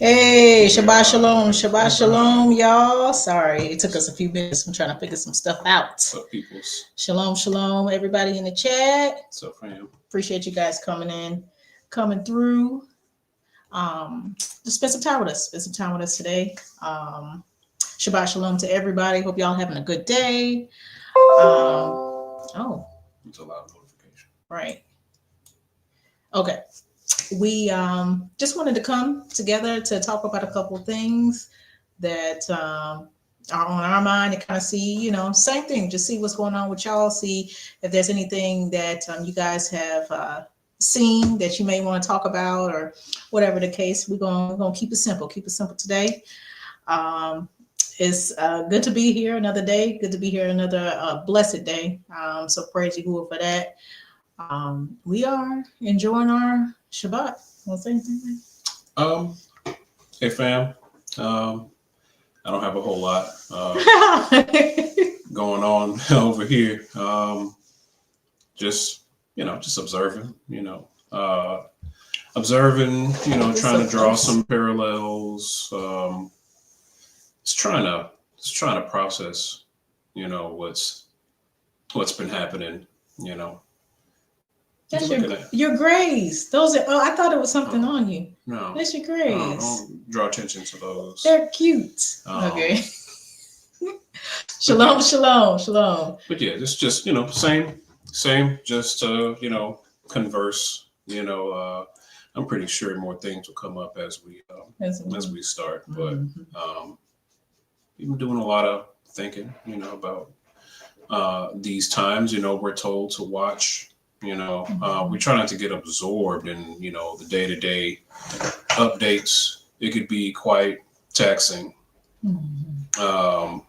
Hey, Shabbat Yeah, Shalom, Shabbat Shabbat. Shalom, y'all. Sorry, it took us a few minutes. I'm trying to figure some stuff out. What's up, peoples? Shalom, Shalom, everybody in the chat. What's up, fam? Appreciate you guys coming in, coming through. Just spend some time with us. Spend some time with us today. Shabbat Shalom to everybody. Hope y'all having a good day. Oh, It's a loud notification. right. Okay. We just wanted to come together to talk about a couple of things that are on our mind and kind of see, same thing, just see what's going on with y'all, see if there's anything that you guys have seen that you may want to talk about or whatever the case. We're gonna keep it simple today. Um, it's good to be here another day. Good to be here another blessed day. So praise Yahuwah for that. We are enjoying our Shabbat. Want to say anything? Um, hey, fam. I don't have a whole lot going on over here. Just just observing. Observing. It's Trying so to draw close. some parallels. Just trying to process. What's been happening. You know, you That's looking at. your grays. Those are. Oh, I thought it was something Oh, on you. no. That's your No, grays. don't draw attention to those. They're cute. Um, Okay. but yeah, Shalom, shalom, shalom. but yeah, it's just same. Just converse. I'm pretty sure more things will come up That's as we start. But Mhm. um, we've been doing a lot of thinking. About these times. We're told to watch. We try not to get absorbed in the day to day updates. It could be quite taxing. Mhm. Um,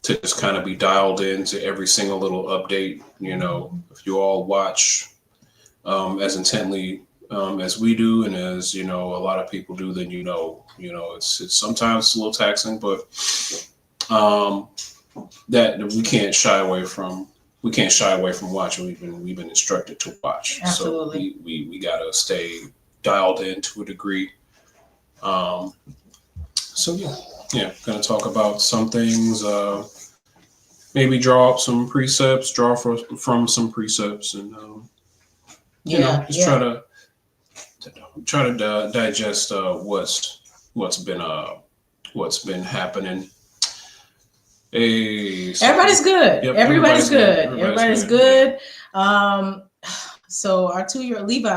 to just kind of be dialed into every single little update. If you all watch as intently as we do, and as a lot of people do, then it's sometimes a little taxing, but um, that we can't shy away from. We can't shy away from watching. We've been instructed to watch, so Absolutely. we gotta stay dialed in to a degree. Um, so yeah, gonna talk about some things. Maybe draw up some precepts, from some precepts, and Yeah, just yeah. try to digest what's been what's been happening. Hey, Everybody's good. yep, Everybody's everybody's good. good. Everybody's Everybody's good. Yeah. good. Um, so our 2-year Levi,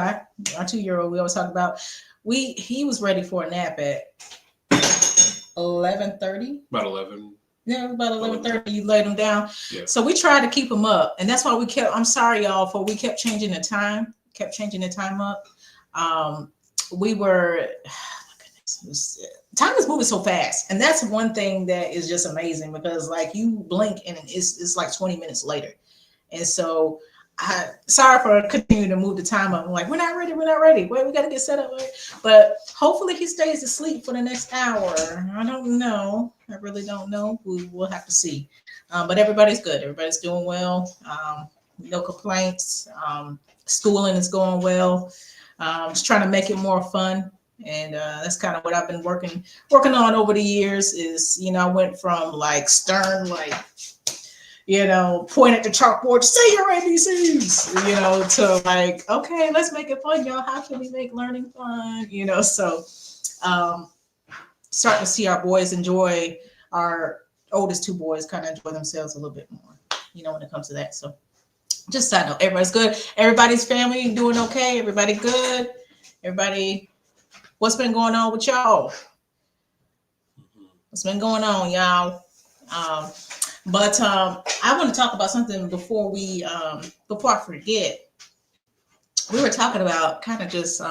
our 2-year old, we always talk about. He was ready for a nap at 11:30. About 11. Yeah, it was about 11. 11:30. You laid him down. Yeah. So we tried to keep him up, and that's why we kept. I'm sorry, y'all, for we kept changing the time. Kept changing the time up. We were. Time is moving so fast, and that's one thing that is just amazing because like you blink and it's like 20 minutes later, and so sorry for continuing to move the time up. I'm like, we're not ready. Wait, we got to get set up. But hopefully he stays asleep for the next hour. I don't know. I really don't know. We'll have to see. But everybody's good. Everybody's doing well. No complaints. Schooling is going well. Just trying to make it more fun. And that's kind of what I've been working on over the years. Is I went from like stern, like point at the chalkboard, say your ABCs, to like, okay, let's make it fun, y'all. How can we make learning fun? So um, starting to see our boys enjoy, our oldest 2 boys kind of enjoy themselves a little bit more, when it comes to that. So just side note, everybody's good. Everybody's family doing okay. Everybody good. Everybody, what's been going on with y'all? What's been going on, y'all? Um, but I want to talk about something before I forget. We were talking about kind of just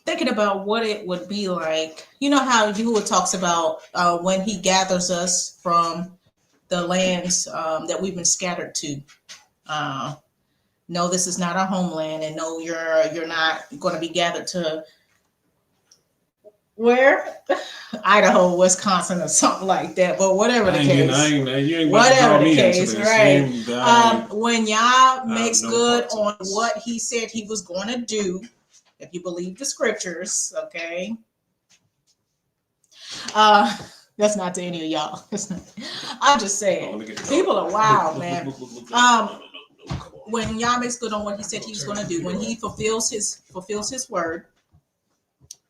thinking about what it would be like. You know how Yahuwah talks about when he gathers us from the lands that we've been scattered to. Uh, no, this is not our homeland, and no, you're not going to be gathered to where Idaho, Wisconsin, or something like that. But whatever the case, You ain't about to draw whatever the me into case, this. right? I When Yah have makes no good parts of on this. what he said he was going to do, if you believe the scriptures, okay, Uh, that's not to any of y'all. I'm just Oh, let saying, me get the people dog. are Look, wild, look, look, man. look, look, look, look. Um, No, no, no, no, come on. when Yah makes good on what he said Don't he's turn going to the do, when video he off. fulfills his word,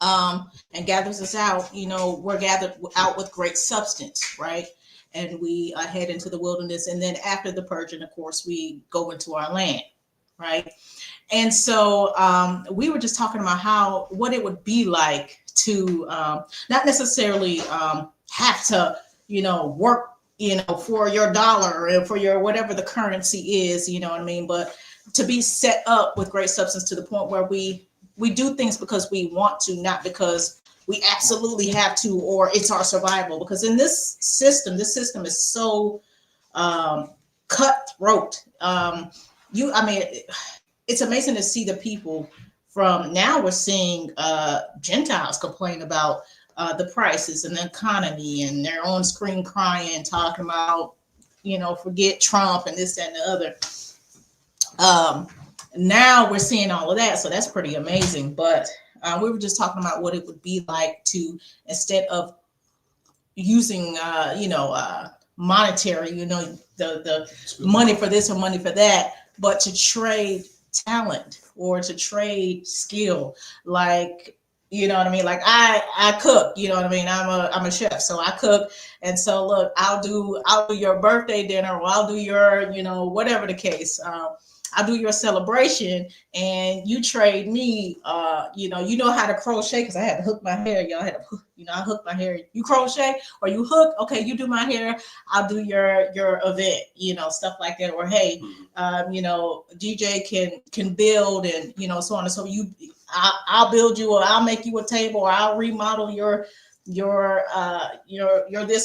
and gathers us out, we're gathered out with great substance, right? And we head into the wilderness, and then after the purging, of course, we go into our land, right? And so we were just talking about what it would be like to not necessarily have to, work, for your dollar or for your whatever the currency is, you know what I mean? But to be set up with great substance to the point where we do things because we want to, not because we absolutely have to, or it's our survival. Because in this system is so cutthroat. I mean, it's amazing to see the people from now. We're seeing Gentiles complain about the prices and the economy, and they're on screen crying, talking about, forget Trump and this, that, and the other. Now we're seeing all of that, so that's pretty amazing. But we were just talking about what it would be like to, instead of using, monetary, the money for this or money for that, but to trade talent or to trade skill. Like, you know what I mean? Like I cook, you know what I mean? I'm a chef, so I cook. And so look, I'll do your birthday dinner, or I'll do your, whatever the case. I'll do your celebration, and you trade me. You know how to crochet, because I had to hook my hair. Y'all had to, I hook my hair. You crochet or you hook? Okay, you do my hair. I'll do your event. Stuff like that. Or hey, DJ can build, and so on and so I'll build you, or I'll make you a table, or I'll remodel your this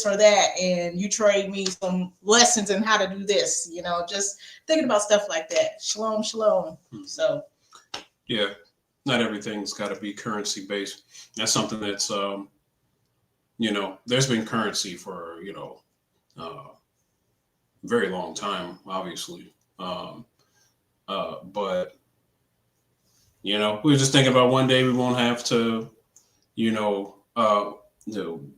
or that, and you trade me some lessons in how to do this. Just thinking about stuff like that. Shalom, shalom. So yeah, not everything's got to be currency based. That's something that's there's been currency for very long time, obviously. But we were just thinking about one day we won't have to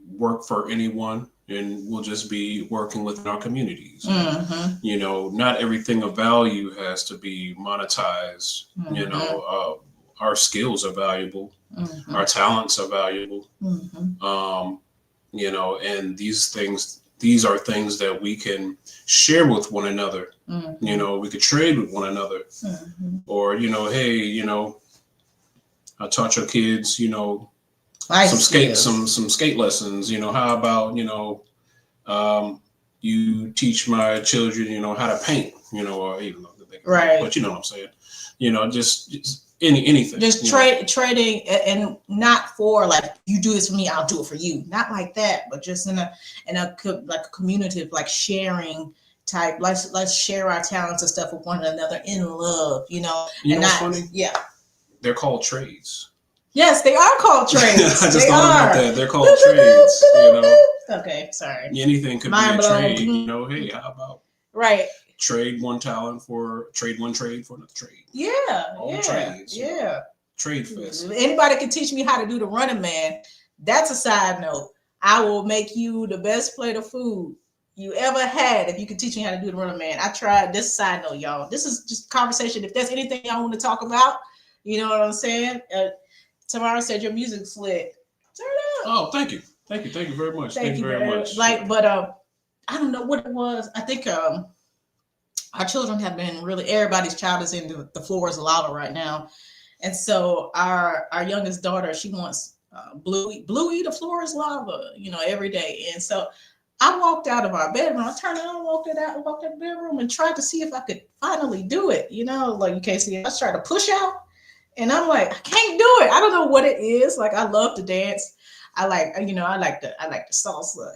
work for anyone, and we'll just be working within our communities. Not everything of value has to be monetized. Our skills are valuable. Our talents are valuable. And these are things that we can share with one another. We could trade with one another. Or, hey, I taught your kids, some skate lessons. How about you teach my children how to paint, or even though they can, right, but you know what I'm saying, just anything, just trading, and not for like, you do this for me, I'll do it for you, not like that, but just in a like a community, like sharing type. Let's share our talents and stuff with one another in love, and not, what's funny? Yeah, they're called trades. Yes, they are called trades. I just thought about that. They're called trades. Okay, sorry. Anything could Mind be a blown. trade. Hey, how about trade one trade for another trade? Yeah, all trades. Yeah. Trade fest. If anybody can teach me how to do the running man, that's a side note. I will make you the best plate of food you ever had if you could teach me how to do the running man. I tried. This side note, y'all. This is just conversation. If there's anything y'all want to talk about, you know what I'm saying? Tamara said your music's lit. Turn it up. Oh, thank you very much. Thank you very much. But I don't know what it was. I think our children have been really, everybody's child is into the floor is lava right now, and so our youngest daughter, she wants Bluey, the floor is lava, every day. And so I walked out of our bedroom. I turned it on, walked out the bedroom, and tried to see if I could finally do it. Like you can't see. I was trying to push out. And I'm like, I can't do it. I don't know what it is. Like, I love to dance. I like the salsa,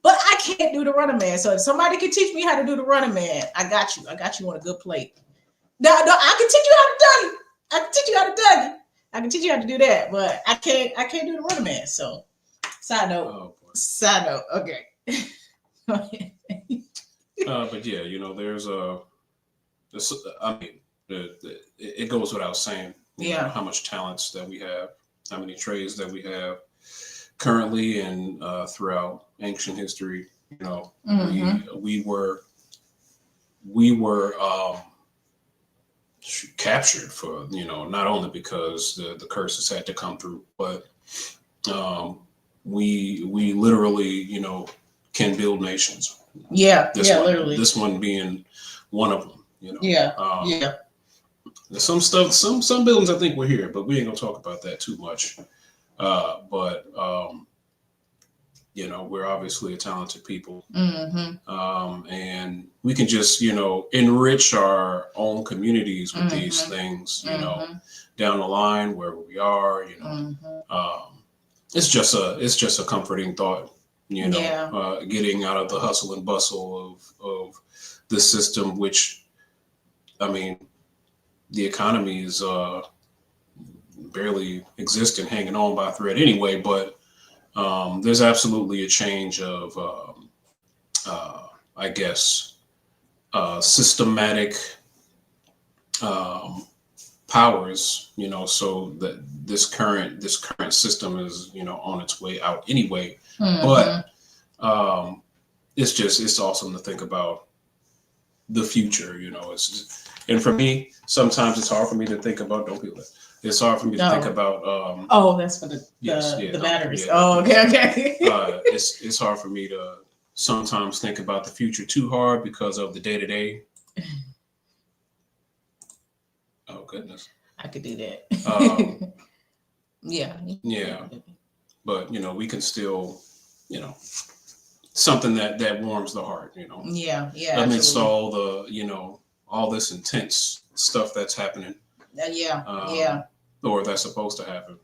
but I can't do the running man. So if somebody can teach me how to do the running man, I got you on a good plate. No, I can teach you how to Dougie. I can teach you how to do that, but I can't do the running man. So side note. Okay. But yeah, there's it goes without saying, how much talents that we have, how many trades that we have. currently and throughout ancient history, you know, we were captured for, you know, not only because the curses had to come through, but we literally, you know, can build nations. Literally. This one being one of them, you know. Yeah. Some stuff, some buildings I think we're here, but we ain't gonna talk about that too much. But you know, we're obviously a talented people, and we can just, you know, enrich our own communities with these things, you know, down the line wherever we are, you know. It's just a comforting thought, you know, getting out of the hustle and bustle of the system, which, I mean, the economy is barely existing, hanging on by a thread anyway, but there's absolutely a change of, I guess, systematic powers, you know, so that this current system is, you know, on its way out anyway. But it's awesome to think about the future, you know. And for me, sometimes it's hard for me to think about. Don't feel that. It's hard for me to think about. That's for the batteries. Okay. It's hard for me to sometimes think about the future too hard because of the day to day. Oh goodness. I could do that. Yeah. But, you know, we can still, you know, something that warms the heart, you know. Yeah. Amidst all the, you know, all this intense stuff that's happening. Or that's supposed to happen.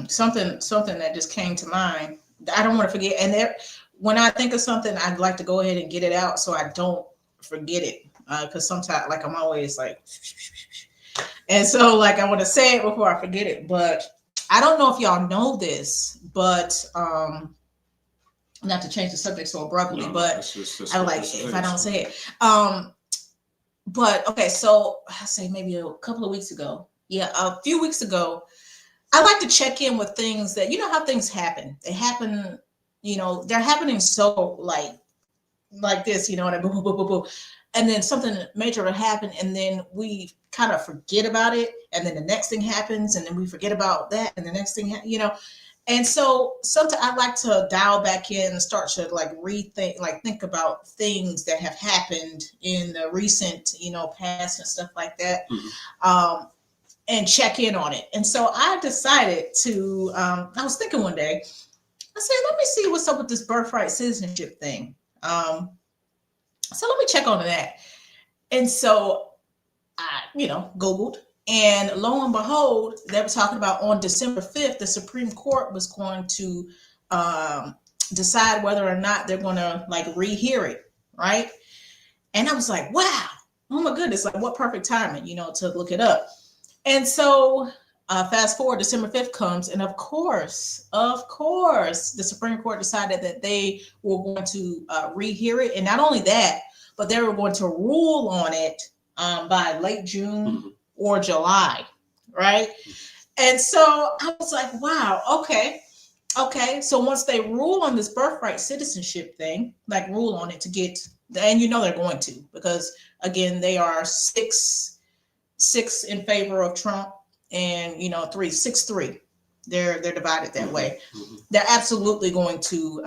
Something that just came to mind. I don't want to forget. And when I think of something, I'd like to go ahead and get it out so I don't forget it. Because sometimes, like, I'm always like, and so, like, I want to say it before I forget it. But I don't know if y'all know this, but not to change the subject so abruptly, but I'm like, if I don't say it. But okay, so I say maybe a couple of weeks ago. Yeah, a few weeks ago, I like to check in with things that, you know how things happen. They happen, you know, they're happening so like this, you know, and boom, boom, boom, boom, boom. And then something major will happen, and then we kind of forget about it, and then the next thing happens, and then we forget about that, and the next thing, you know. And so sometimes I like to dial back in and start to like rethink, like think about things that have happened in the recent, you know, past and stuff like that, and check in on it. And so I decided to, I was thinking one day, I said, let me see what's up with this birthright citizenship thing. So let me check on that. And so I, you know, Googled, and lo and behold, they were talking about on December 5th, the Supreme Court was going to decide whether or not they're going to like rehear it, right? And I was like, wow, oh my goodness, like what perfect timing, you know, to look it up. And so fast forward, December 5th comes, and of course, the Supreme Court decided that they were going to rehear it. And not only that, but they were going to rule on it by late June or July, right? And so I was like, wow, okay. So once they rule on this birthright citizenship thing, like rule on it to get, and you know they're going to, because again, they are six in favor of Trump, and you know 6-3. They're divided that way. They're absolutely going to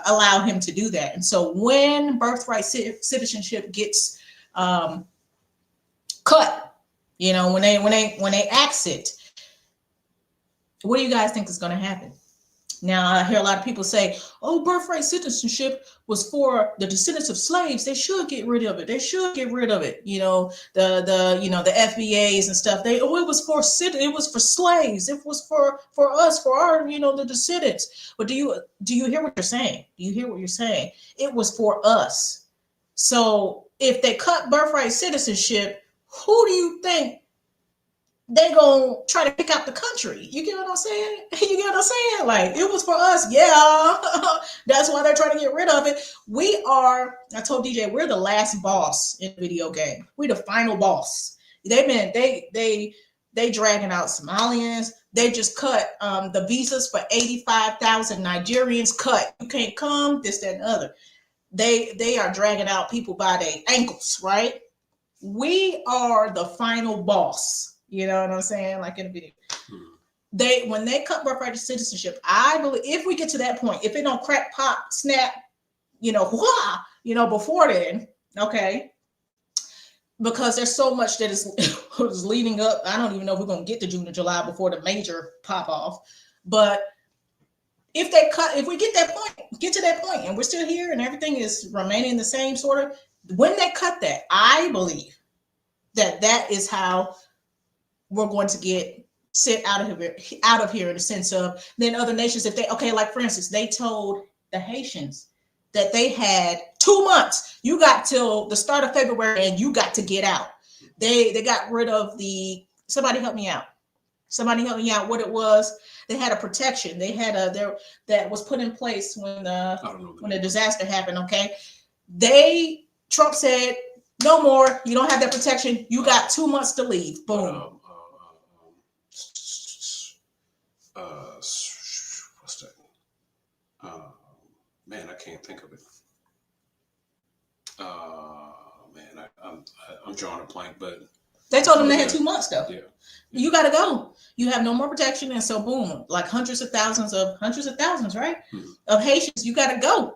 allow him to do that. And so when birthright citizenship gets cut, you know, when they axe it, what do you guys think is going to happen? Now, I hear a lot of people say, oh, birthright citizenship was for the descendants of slaves. They should get rid of it. You know, the FBAs and stuff. It was for slaves. It was for us, for our, you know, the descendants. But do you hear what you're saying? It was for us. So if they cut birthright citizenship, who do you think they gonna try to pick out the country? You get what I'm saying? Like, it was for us. Yeah. That's why they're trying to get rid of it. I told DJ, we're the last boss in the video game. We're the final boss. They They dragging out Somalians. They just cut the visas for 85,000 Nigerians. Cut. You can't come. This, that, and the other. They are dragging out people by their ankles, right? We are the final boss. You know what I'm saying? Like in the video. When they cut birthright citizenship, I believe if we get to that point, if it don't crack, pop, snap, before then, okay. Because there's so much that is leading up. I don't even know if we're going to get to June or July before the major pop off. But if we get to that point and we're still here and everything is remaining the same sort of, when they cut that, I believe that is how we're going to get sent out of here in the sense of then other nations, like for instance, they told the Haitians that they had 2 months. You got till the start of February and you got to get out. They got rid of somebody help me out. What it was. They had a protection. They had that was put in place when the disaster happened. Okay. Trump said, no more. You don't have that protection. You got 2 months to leave. Boom. What's that? Man, I can't think of it. Man, I'm drawing a blank, but they told them they had 2 months though. Yeah. You got to go. You have no more protection, and so boom, like hundreds of thousands, right? Mm-hmm. Of Haitians, you got to go.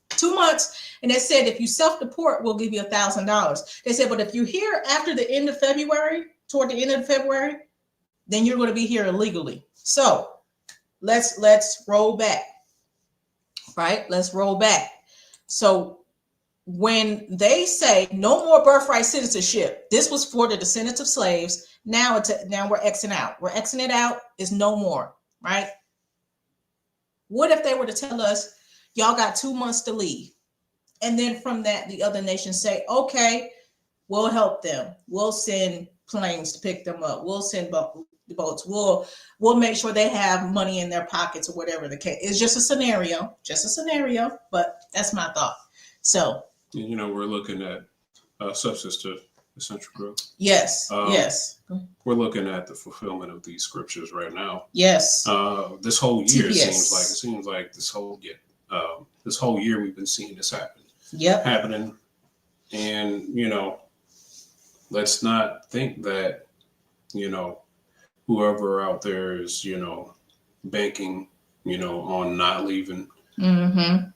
2 months, and they said if you self-deport, we'll give you $1,000. They said, but if you're here after the end of February, toward the end of February, then you're going to be here illegally. So let's roll back, right? Let's roll back. So when they say no more birthright citizenship, this was for the descendants of slaves. Now we're Xing out. We're Xing it out. Is no more, right? What if they were to tell us, y'all got 2 months to leave, and then from that the other nations say, okay, we'll help them. We'll send planes to pick them up. We'll send boats. We'll make sure they have money in their pockets or whatever the case. It's just a scenario, but that's my thought. So, we're looking at substance to essential growth. Yes. Yes. We're looking at the fulfillment of these scriptures right now. Yes. This whole year TPS. seems like this whole year we've been seeing this happen. Yep. Happening, and let's not think that whoever out there is banking on not leaving. Mm-hmm.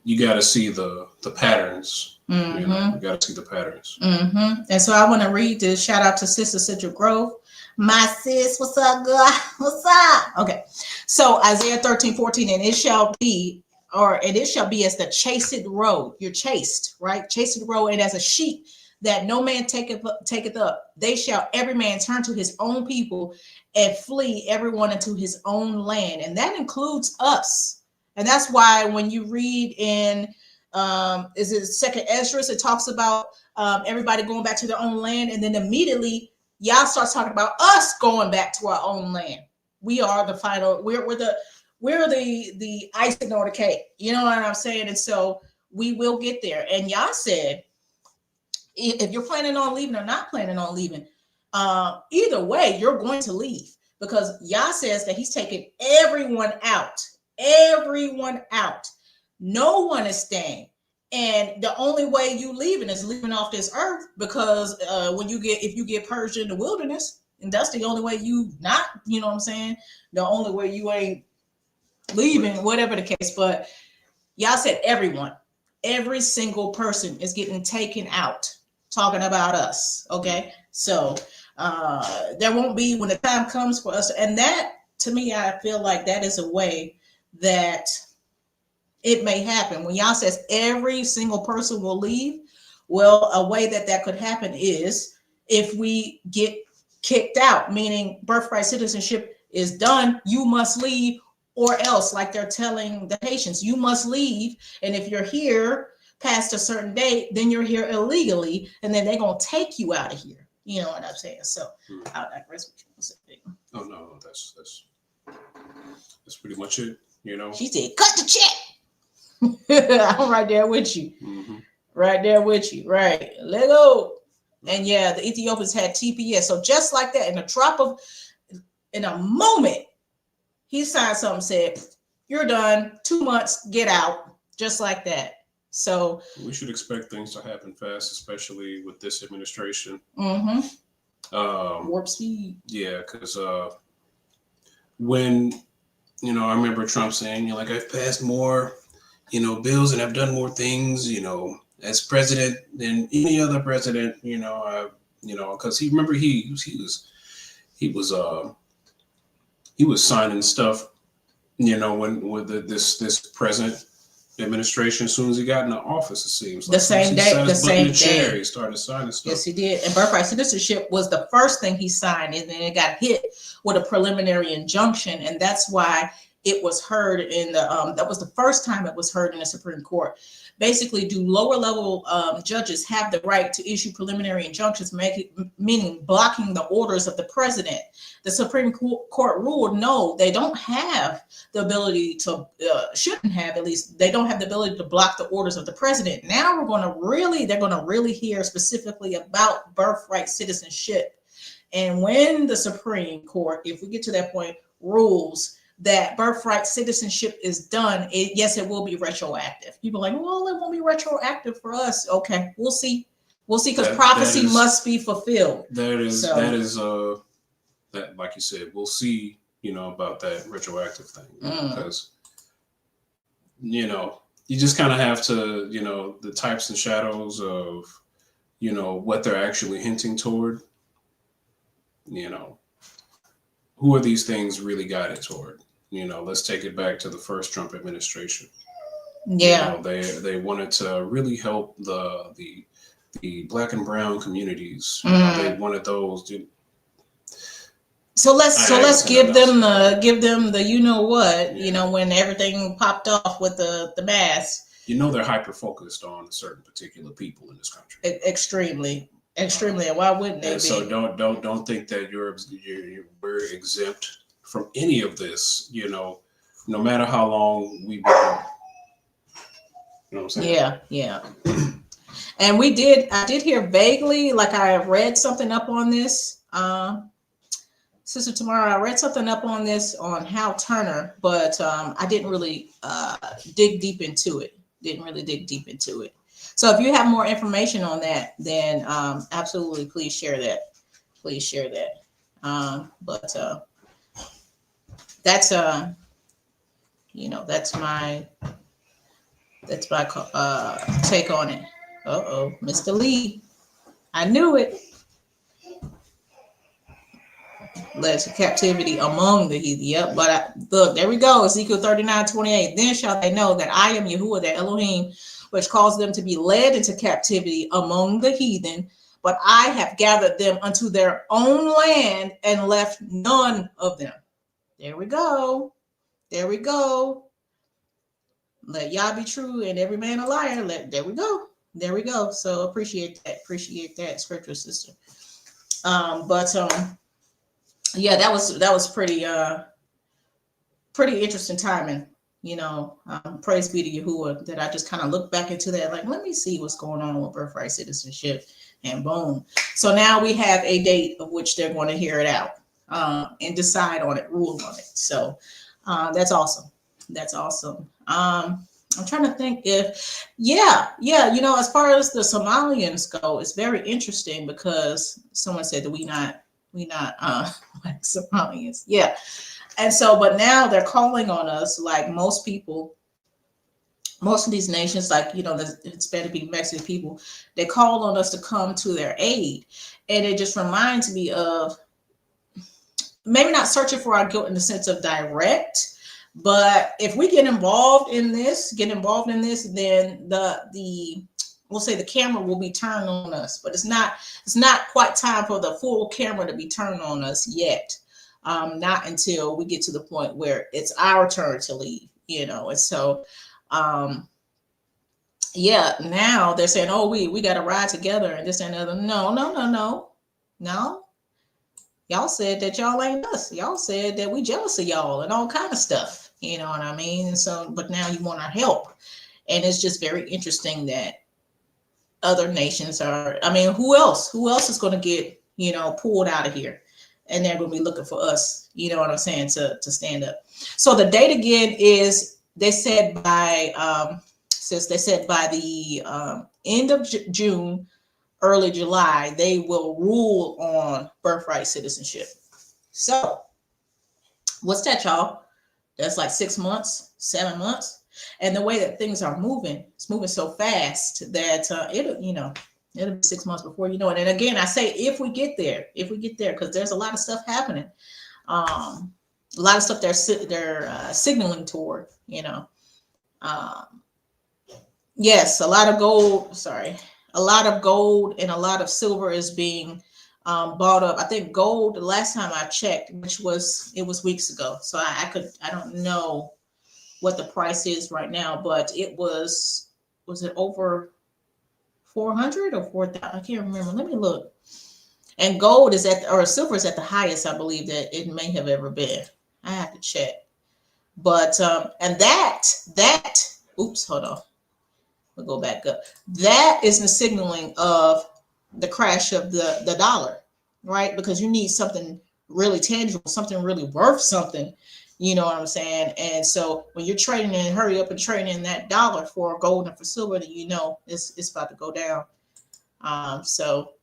You got to see the patterns. Mm-hmm. You got to see the patterns. Mm-hmm. And so I want to read this. Shout out to Sister Central Grove. My sis, what's up, girl? What's up? Okay. So Isaiah 13:14, and it shall be as the chased roe. You're chased, right? Chased roe, and as a sheep that no man taketh up. They shall every man turn to his own people and flee everyone into his own land. And that includes us. And that's why when you read in is it Second Esdras, it talks about everybody going back to their own land, and then immediately Yah starts talking about us going back to our own land. We are the final. We're the icing on the cake. You know what I'm saying? And so we will get there. And Yah said, if you're planning on leaving or not planning on leaving, either way, you're going to leave, because Yah says that he's taking everyone out. No one is staying. And the only way you leaving is leaving off this earth, because if you get purged in the wilderness, and that's the only way you not, you know what I'm saying? The only way you ain't leaving, whatever the case. But Yah said every single person is getting taken out, talking about us. Okay. So there won't be, when the time comes for us, and that, to me, I feel like that is a way that it may happen. When Yah says every single person will leave, well, a way that could happen is if we get kicked out, meaning birthright citizenship is done, you must leave, or else, like they're telling the Haitians, you must leave. And if you're here past a certain date, then you're here illegally, and then they're going to take you out of here. You know what I'm saying? So I'll digress with you. Oh, no, that's pretty much it. She said, cut the check. I'm right there with you. Mm-hmm. Right there with you. Right. Let go. And yeah, the Ethiopians had TPS. So just like that, in a moment, he signed something, said, "You're done. 2 months, get out." Just like that. So we should expect things to happen fast, especially with this administration. Warp speed. Yeah, because when I remember Trump saying, like, I've passed more, bills and I've done more things, as president than any other president, because remember he was signing stuff, when with this present administration, as soon as he got into office, it seems the same day. He started signing stuff. Yes, he did. And birthright citizenship was the first thing he signed, and then it got hit with a preliminary injunction, and that's why it was heard in the that was the first time it was heard in the Supreme Court. Basically, do lower level judges have the right to issue preliminary injunctions, meaning blocking the orders of the president? The Supreme Court ruled no, they don't have the ability to, shouldn't have, at least, they don't have the ability to block the orders of the president. Now they're going to really hear specifically about birthright citizenship. And when the Supreme Court, if we get to that point, rules that birthright citizenship is done, yes, it will be retroactive. People are like, well, it won't be retroactive for us. Okay, we'll see. We'll see, because prophecy must be fulfilled. That is that, like you said, we'll see, about that retroactive thing. Because, you just kind of have to, the types and shadows of, what they're actually hinting toward, who are these things really guided toward? Let's take it back to the first Trump administration. Yeah, they wanted to really help the Black and brown communities. They wanted those. So let's give them the when everything popped off with the mask. They're hyper focused on certain particular people in this country. Extremely. And why wouldn't they be? So don't think that we're exempt from any of this. No matter how long we've been. You know what I'm saying? Yeah. And I did hear vaguely, like I read something up on this. Sister Tamara, I read something up on this on Hal Turner, but I didn't really dig deep into it. So if you have more information on that, then absolutely please share that. But that's that's my take on it. Mr. Lee, I knew it. Led to captivity among the heathen. Yep, but look, there we go. Ezekiel 39:28. Then shall they know that I am Yahuwah, the Elohim, which caused them to be led into captivity among the heathen, but I have gathered them unto their own land and left none of them. There we go. Let Yah be true and every man a liar. There we go. So appreciate that scripture, sister. Yeah, that was pretty interesting timing. Praise be to Yahuwah that I just kind of looked back into that, like, let me see what's going on with birthright citizenship, and boom. So now we have a date of which they're going to hear it out and decide on it, rule on it. So that's awesome. I'm trying to think if, as far as the Somalians go, it's very interesting because someone said that we not like Somalians. Yeah. And so, but now they're calling on us, like most people, most of these nations, like, the Hispanic people, Mexican people, they call on us to come to their aid. And it just reminds me of maybe not searching for our guilt in the sense of direct, but if we get involved in this, then we'll say the camera will be turned on us, but it's not quite time for the full camera to be turned on us yet. Not until we get to the point where it's our turn to leave, And so, now they're saying, oh, we got to ride together and this and other. No. Y'all said that y'all ain't us. Y'all said that we jealous of y'all and all kind of stuff. You know what I mean? And so, but now you want our help. And it's just very interesting that other nations are, I mean, who else is going to get, pulled out of here, and they're going to be looking for us, you know what I'm saying, to stand up. So the date again is, they said by the end of June, early July, they will rule on birthright citizenship. So what's that, y'all? That's like 6 months, 7 months. And the way that things are moving, it's moving so fast that it'll be 6 months before you know it. And again, I say if we get there, because there's a lot of stuff happening, a lot of stuff they're signaling toward. Yes, a lot of gold. Sorry, a lot of gold and a lot of silver is being bought up. I think gold, the last time I checked, it was weeks ago, so I don't know what the price is right now, but it was it over 400 or 4,000? I can't remember. Let me look. And gold is or silver is at the highest, I believe, that it may have ever been. I have to check. But and that oops, hold on. We'll go back up. That is the signaling of the crash of the dollar, right? Because you need something really tangible, something really worth something. You know what I'm saying? And so when you're trading in, hurry up and trading in that dollar for gold and for silver, then it's about to go down. So,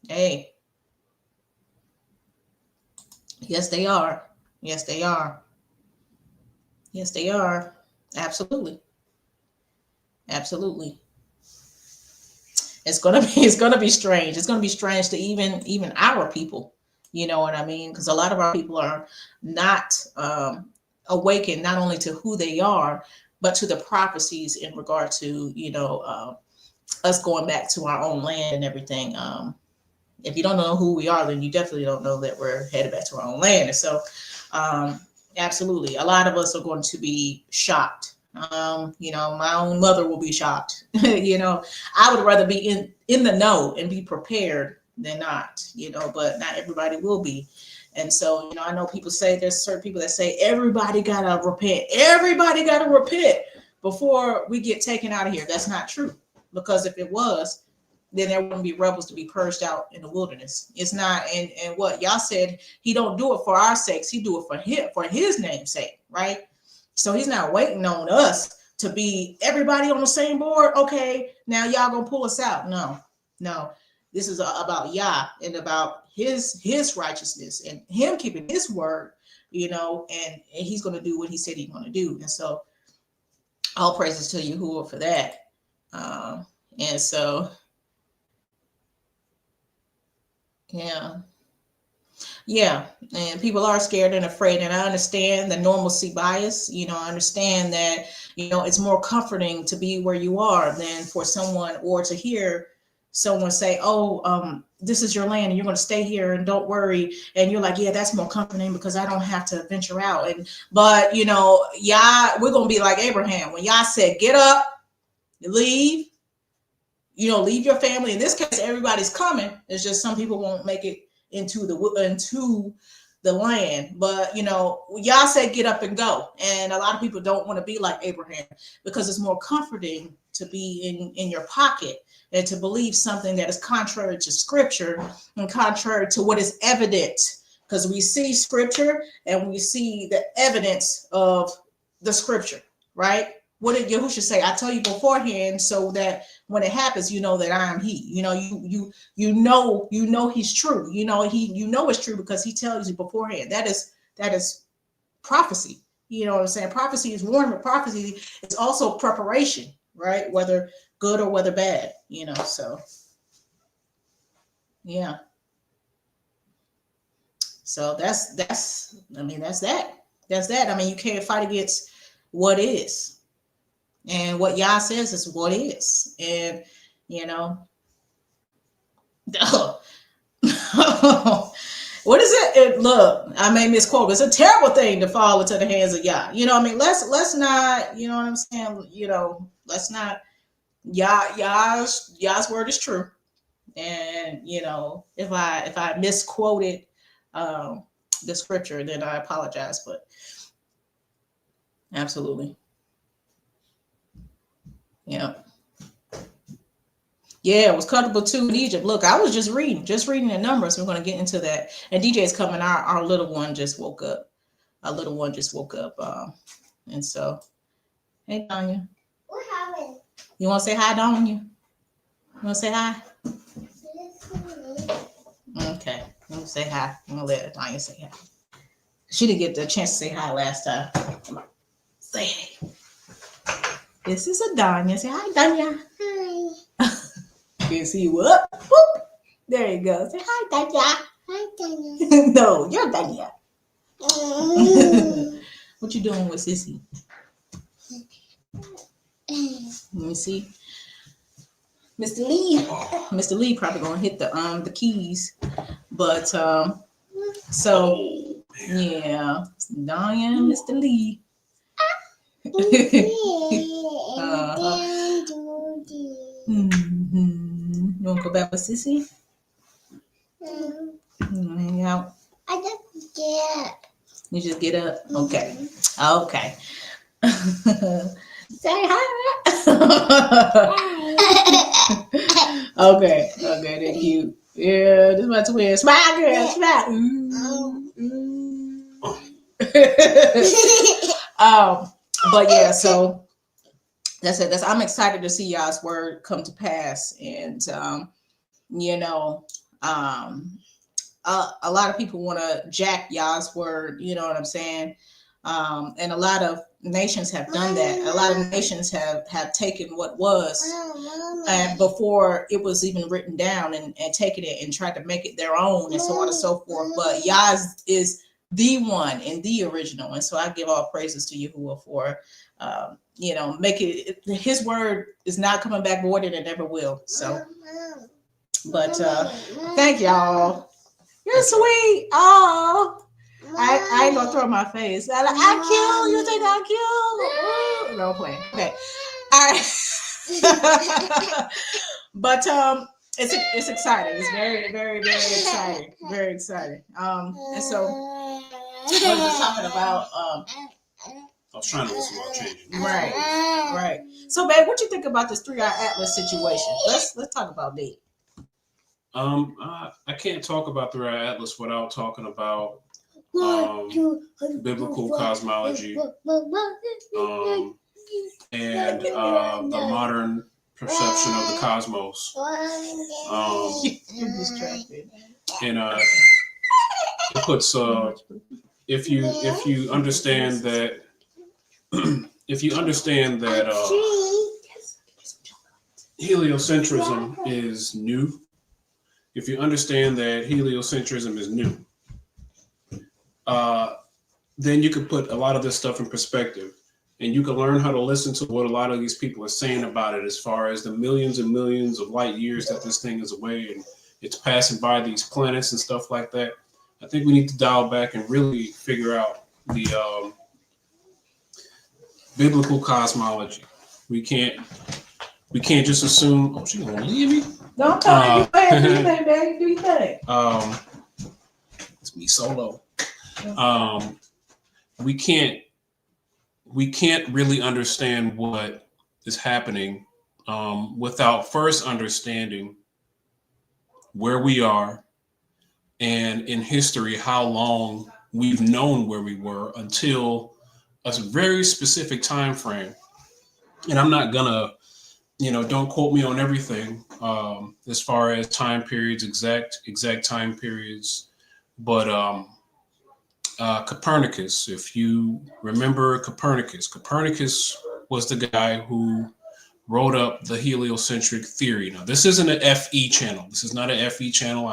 hey, yes, they are. Yes, they are. Yes, they are. Absolutely. Absolutely. It's gonna be strange. It's gonna be strange to even our people. You know what I mean? Because a lot of our people are not awakened not only to who they are, but to the prophecies in regard to us going back to our own land and everything. If you don't know who we are, then you definitely don't know that we're headed back to our own land. And so, absolutely, a lot of us are going to be shocked. My own mother will be shocked. I would rather be in the know and be prepared than not, but not everybody will be. And so, I know people say, there's certain people that say everybody gotta repent. Everybody gotta repent before we get taken out of here. That's not true. Because if it was, then there wouldn't be rebels to be purged out in the wilderness. It's not, and what y'all said, he don't do it for our sakes, he do it for his name's sake, right? So he's not waiting on us to be everybody on the same board. Okay, now y'all gonna pull us out. No. This is about Yah and about his righteousness and him keeping his word, and he's gonna do what he said he's gonna do. And so all praises to Yahuwah for that. And so yeah, and people are scared and afraid, and I understand the normalcy bias. I understand that it's more comforting to be where you are than for someone, or to hear someone say, oh, this is your land and you're going to stay here and don't worry, and you're like, yeah, that's more comforting because I don't have to venture out. But Yah, we're going to be like Abraham when Yah said, get up, leave, leave your family. In this case, everybody's coming. It's just some people won't make it into the land. But Yah said get up and go, and a lot of people don't want to be like Abraham because it's more comforting to be in your pocket and to believe something that is contrary to scripture and contrary to what is evident, because we see scripture and we see the evidence of the scripture, right? What did Yahushua say? I tell you beforehand so that when it happens, you know that I am he. You know he's true. It's true because he tells you beforehand. That is prophecy. You know what I'm saying? Prophecy is warning, but prophecy is also preparation, right? Whether good or whether bad, so yeah. So that's that. I mean, you can't fight against what is. And what Yah says is what is. And, what is it? Look, I may misquote. It's a terrible thing to fall into the hands of Yah. Let's not, you know what I'm saying? Let's not, Yah's word is true. And, if I misquoted the scripture, then I apologize, but absolutely. Yeah. Yeah, it was comfortable too in Egypt. Look, I was just reading the numbers. We're going to get into that. And DJ's coming. Our little one just woke up. Our little one just woke up. And so, hey, Donya. What happened? You want to say hi, Donya? You want to say hi? Okay. Let me say hi. I'm going to let Donya say hi. She didn't get the chance to say hi last time. Come on. Say hey. This is Donya. Say hi, Donya. Hi. Can see you up. Whoop. There you go. Say hi, Donya. Hi, Donya. No, you're Donya. What you doing with Sissy? Let me see. Mr. Lee probably gonna hit the keys. But so yeah, Donya and Mr. Lee. You wanna go back with Sissy? Hang out. I just get up. You just get up? Okay. Okay. Say hi. Okay. Okay, they're cute. Yeah, this is my twin. Smile, girl. Smile. But yeah, so that's it. I'm excited to see y'all's word come to pass. And you know, a lot of people want to jack Yah's word, you know what I'm saying? And a lot of nations have done that. A lot of nations have taken what was and before it was even written down and taken it and tried to make it their own and so on and so forth. But Yah's is the one and the original. And so I give all praises to Yahuwah for, make it, his word is not coming back void and it never will. So, but thank y'all. You're sweet. Oh, I ain't gonna throw my face. I cute. You think I'm cute? No play. Okay. All right. But it's exciting. It's very, very, very exciting. Very exciting. And so what we're talking about. I was trying to listen while changing. Right. So, babe, what you think about this 3-Eye Atlas situation? Let's talk about that. I can't talk about the 3-Eye Atlas without talking about biblical cosmology and the modern perception of the cosmos. You're distracted. And it puts if you understand that heliocentrism is new. If you understand that heliocentrism is new, then you can put a lot of this stuff in perspective and you can learn how to listen to what a lot of these people are saying about it as far as the millions and millions of light years that this thing is away and it's passing by these planets and stuff like that. I think we need to dial back and really figure out the biblical cosmology. We can't just assume, oh, she's gonna leave me? Don't talk. Do your thing, baby. Do your thing. It's me solo. We can't really understand what is happening without first understanding where we are and in history how long we've known where we were until a very specific time frame. And I'm not gonna, don't quote me on everything as far as time periods, exact time periods, but Copernicus, if you remember Copernicus was the guy who wrote up the heliocentric theory. Now, this isn't an FE channel. This is not an FE channel.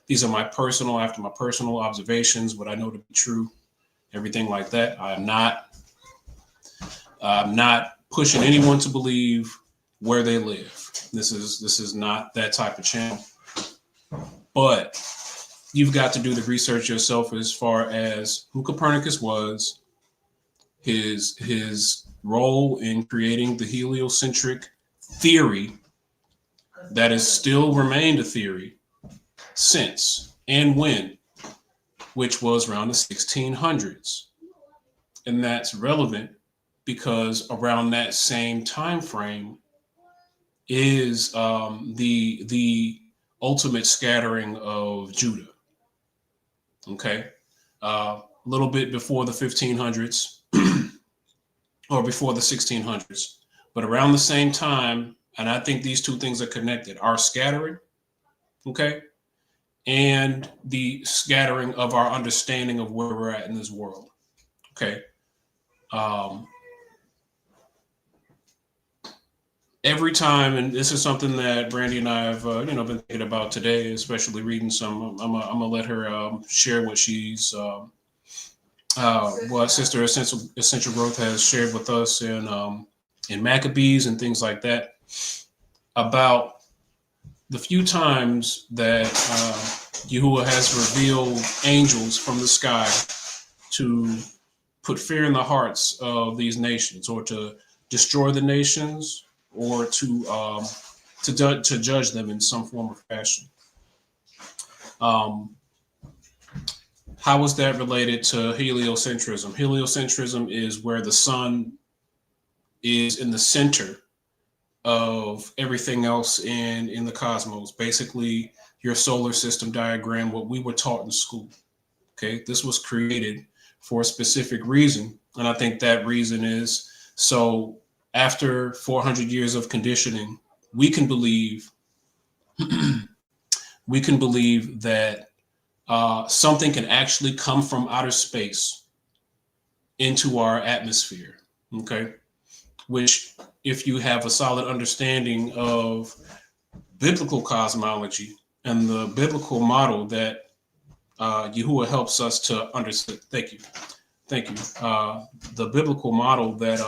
These are my personal observations, what I know to be true, everything like that. I'm not pushing anyone to believe where they live. This is not that type of channel. But you've got to do the research yourself as far as who Copernicus was, his role in creating the heliocentric theory that has still remained a theory since and when, which was around the 1600s. And that's relevant because around that same time frame is the ultimate scattering of Judah. Okay, a little bit before the 1500s or before the 1600s, but around the same time, and I think these two things are connected: our scattering, okay, and the scattering of our understanding of where we're at in this world. Okay. Every time, and this is something that Brandy and I have, been thinking about today, especially reading some. I'm gonna let her share what she's, what Sister Essential Growth has shared with us in Maccabees and things like that, about the few times that Yahuwah has revealed angels from the sky to put fear in the hearts of these nations, or to destroy the nations, or to judge them in some form or fashion. How is that related to heliocentrism? Heliocentrism is where the sun is in the center of everything else in the cosmos. Basically, your solar system diagram, what we were taught in school. Okay, this was created for a specific reason, and I think that reason is so after 400 years of conditioning, we can believe that something can actually come from outer space into our atmosphere. Okay, which, if you have a solid understanding of biblical cosmology and the biblical model that Yahuwah helps us to understand. Thank you. The biblical model that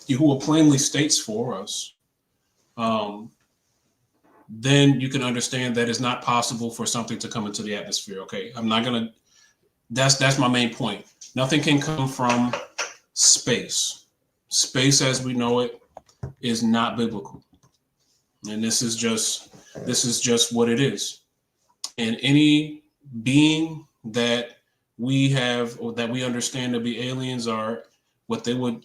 Yahuwah plainly states for us, then you can understand that it's not possible for something to come into the atmosphere. Okay, I'm not gonna. That's my main point. Nothing can come from space. Space, as we know it, is not biblical, and this is just what it is. And any being that we have, or that we understand to be aliens, are what they would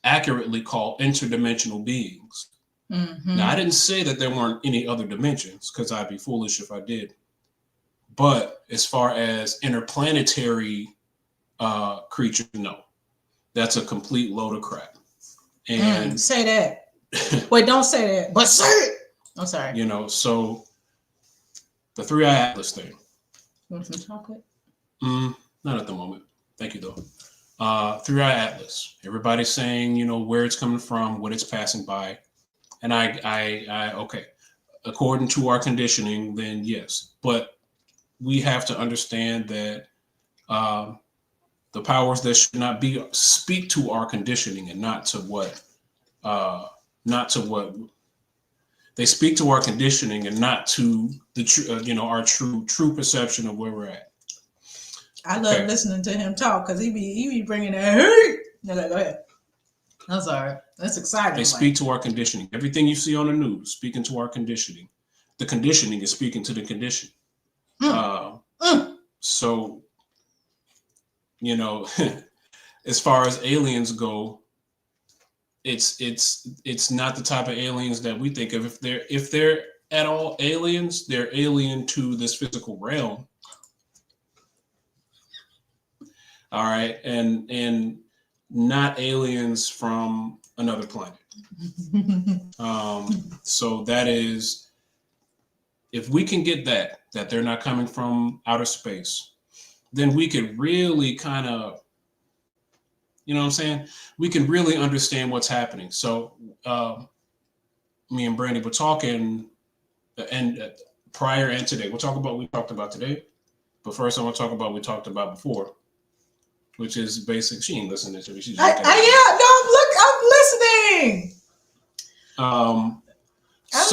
accurately call interdimensional beings. Mm-hmm. Now, I didn't say that there weren't any other dimensions, because I'd be foolish if I did. But as far as interplanetary creatures, no, that's a complete load of crap. And say that. Wait, don't say that, but say it. I'm sorry. So the 3-Eye Atlas thing. You want some chocolate? Not at the moment. Thank you, though. 3-Eye Atlas. Everybody's saying, where it's coming from, what it's passing by. And I okay. According to our conditioning, then yes. But we have to understand that the powers that should not be speak to our conditioning, and not to what they speak to our conditioning, and not to the our true perception of where we're at. I love listening to him talk, because he be bringing that. Hey, no, go ahead. I'm sorry. That's exciting. They speak to our conditioning. Everything you see on the news, speaking to our conditioning. The conditioning is speaking to the condition. So, as far as aliens go, it's not the type of aliens that we think of. If they're at all aliens, they're alien to this physical realm. All right, and not aliens from another planet. So that is, if we can get that they're not coming from outer space, then we could really kind of, what I'm saying? We can really understand what's happening. So me and Brandy were talking, and prior and today, we talked about today, but first I want to talk about what we talked about before, which is basic. She ain't listening to me. She's I'm listening. I'm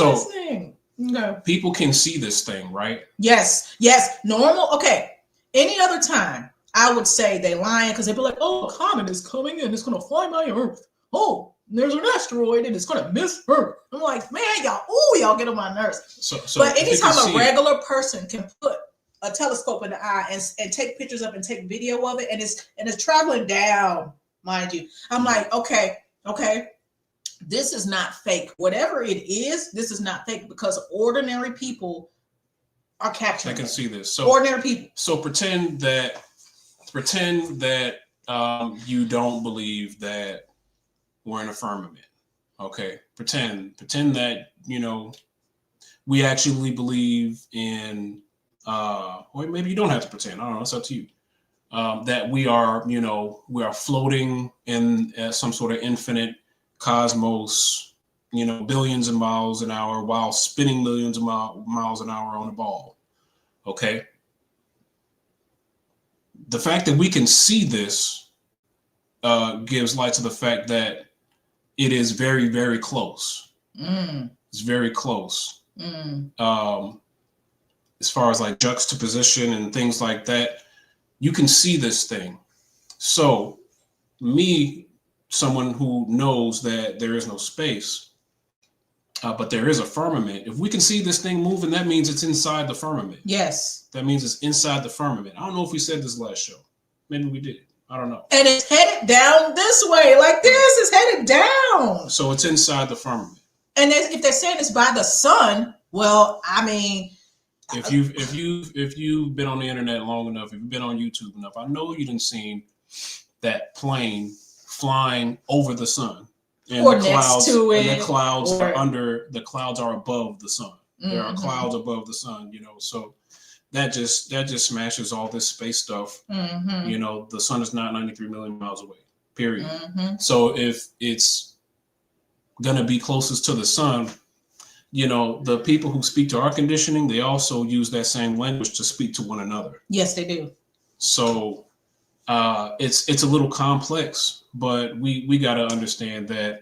listening. No. People can see this thing, right? Yes. Normal. Okay. Any other time, I would say they lying, because they'd be like, "Oh, a comet is coming in. It's gonna fly by Earth. Oh, there's an asteroid and it's gonna miss Earth." I'm like, man, y'all get on my nerves. So but anytime a regular person can put a telescope in the eye and take pictures of it and take video of it, and it's traveling down, mind you, I'm like, okay, Okay. This is not fake. Whatever it is, this is not fake because ordinary people are capturing I can it. see this. So Ordinary people. So pretend that you don't believe that we're in a firmament. Okay. Pretend that, we actually believe in or maybe you don't have to pretend. I don't know, it's up to you. That we are floating in some sort of infinite cosmos, billions of miles an hour while spinning millions of miles an hour on a ball. Okay. The fact that we can see this gives light to the fact that it is very, very close. It's very close. As far as like juxtaposition and things like that, you can see this thing. So me, someone who knows that there is no space, but there is a firmament. If we can see this thing moving, that means it's inside the firmament. Yes. That means it's inside the firmament. I don't know if we said this last show. Maybe we did. I don't know. And it's headed down this way. Like this is headed down. So it's inside the firmament. And if they're saying it's by the sun, well, I mean, if you've been on the internet long enough, if you've been on YouTube enough, I know you didn't see that plane flying over the sun. And or the next clouds, to it. And the clouds or, are under, the clouds are above the sun. There are clouds above the sun, so that just smashes all this space stuff. The sun is not 93 million miles away, period. So if it's gonna be closest to the sun, the people who speak to our conditioning, they also use that same language to speak to one another. Yes, they do. So it's a little complex, but we got to understand that,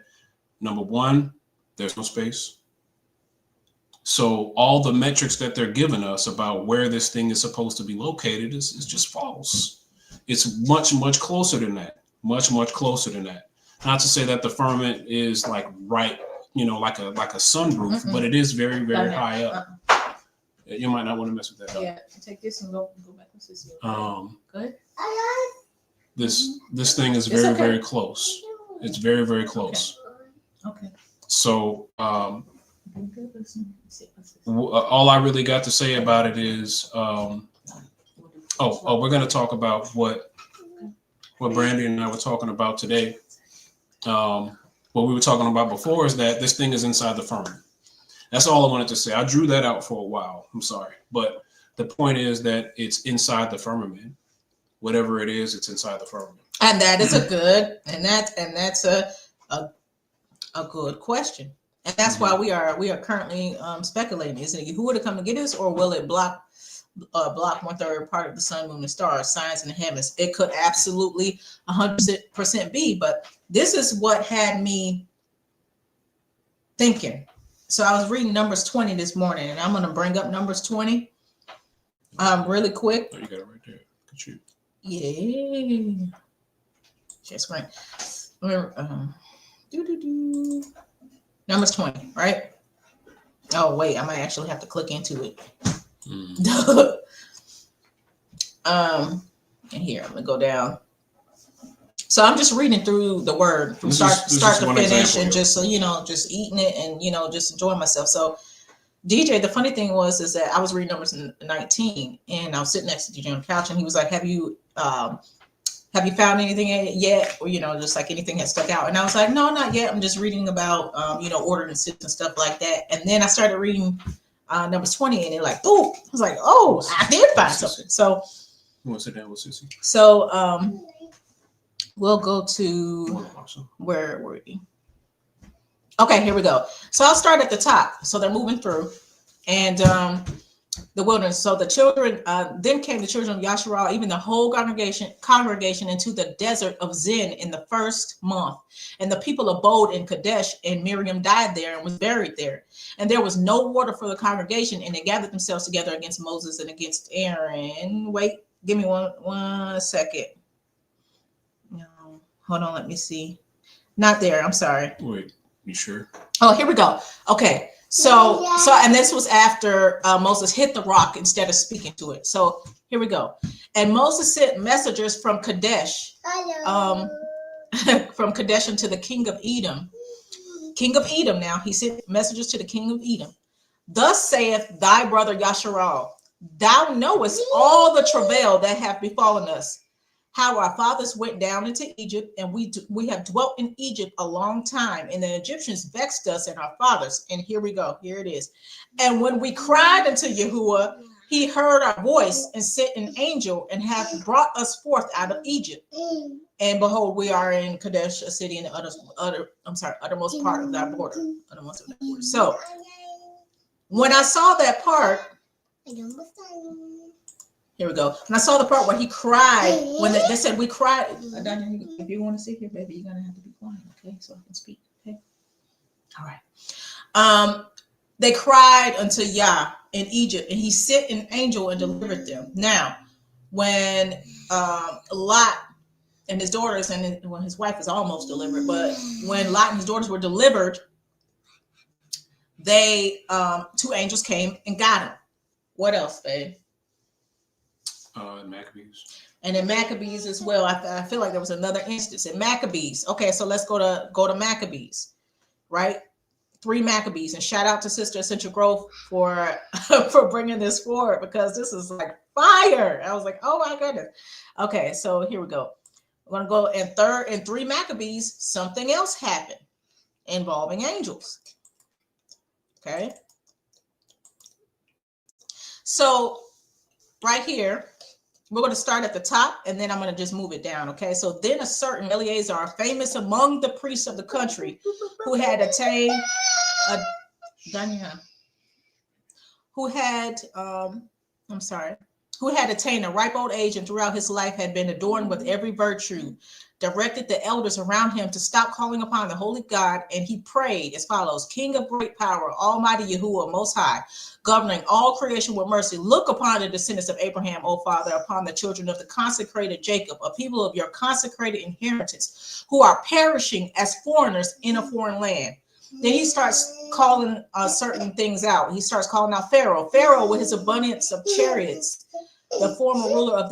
number one, there's no space. So all the metrics that they're giving us about where this thing is supposed to be located is just false. It's much, much closer than that. Much, much closer than that. Not to say that the firmament is like right, like a sunroof, but it is very, very high up. You might not want to mess with that. Yeah, take this and go back and see. Good. This thing is very, very close. It's very, very close. Okay. So all I really got to say about it is, we're going to talk about what Brandy and I were talking about today. What we were talking about before is that this thing is inside the firmament. That's all I wanted to say. I drew that out for a while. I'm sorry. But the point is that it's inside the firmament. Whatever it is, it's inside the firmament. And that is a good, and that's a good question. And that's why we are currently speculating. Is it who would have come to get us, or will it block 1/3 part of the sun, moon, and stars, signs in the heavens? It could absolutely 100% be, but this is what had me thinking. So I was reading Numbers 20 this morning, and I'm going to bring up Numbers 20 really quick. Oh, you got it right there. Good shoot. Yeah. Just right. Numbers 20, right? Oh, wait, I might actually have to click into it. And here, I'm gonna go down. So I'm just reading through the word from start to finish, and just just eating it and just enjoying myself. So DJ, the funny thing is that I was reading Numbers 19, and I was sitting next to DJ on the couch, and he was like, "Have you found anything yet, or just like anything that stuck out?" And I was like, "No, not yet. I'm just reading about ordinances and stuff like that." And then I started reading Numbers 20, and they're like, "Oh," I was like, "Oh, I did find something." So you want to sit down with Sissy? So we'll go to where were we? Okay, here we go. So I'll start at the top. So they're moving through, and the wilderness. So the children then came the children of Yasharal, even the whole congregation into the desert of Zin in the first month. And the people abode in Kadesh, and Miriam died there and was buried there. And there was no water for the congregation, and they gathered themselves together against Moses and against Aaron. Wait, give me one second. No, hold on, let me see. Not there, I'm sorry. Wait, you sure? Oh, here we go. Okay. So and this was after Moses hit the rock instead of speaking to it. So here we go. And Moses sent messengers from Kadesh. from Kadesh to the king of Edom. King of Edom now, he sent messages to the king of Edom. Thus saith thy brother Yasharal, thou knowest all the travail that hath befallen us, how our fathers went down into Egypt, and we have dwelt in Egypt a long time, and the Egyptians vexed us and our fathers. And here we go, here it is. And when we cried unto Yahuwah, he heard our voice and sent an angel and hath brought us forth out of Egypt. And behold, we are in Kadesh, a city in the uttermost part of that border. So when I saw that part, here we go. And I saw the part where he cried, when they said we cried. If you want to sit here, baby, you're going to have to be quiet, okay? So I can speak, okay? All right. They cried unto Yah in Egypt, and he sent an angel and delivered them. Now, when Lot and his daughters, and well, his wife is almost delivered, but when Lot and his daughters were delivered, they two angels came and got him. What else, babe? Maccabees. And in Maccabees as well. I feel like there was another instance in Maccabees. Okay, so let's go to Maccabees, right? 3 Maccabees, and shout out to Sister Essential Growth for bringing this forward, because this is like fire. I was like, oh my goodness. Okay, so here we go. We're gonna go in 3 Maccabees. Something else happened involving angels. Okay, so right here, we're going to start at the top, and then I'm going to just move it down. Okay, so then a certain Eleazar, famous among the priests of the country, who had attained who had attained a ripe old age, and throughout his life had been adorned with every virtue, directed the elders around him to stop calling upon the holy God, and he prayed as follows: King of great power, Almighty Yahuwah, Most High, governing all creation with mercy, look upon the descendants of Abraham, O Father, upon the children of the consecrated Jacob, a people of your consecrated inheritance, who are perishing as foreigners in a foreign land. Then he starts calling certain things out. He starts calling out Pharaoh. Pharaoh, with his abundance of chariots, the former ruler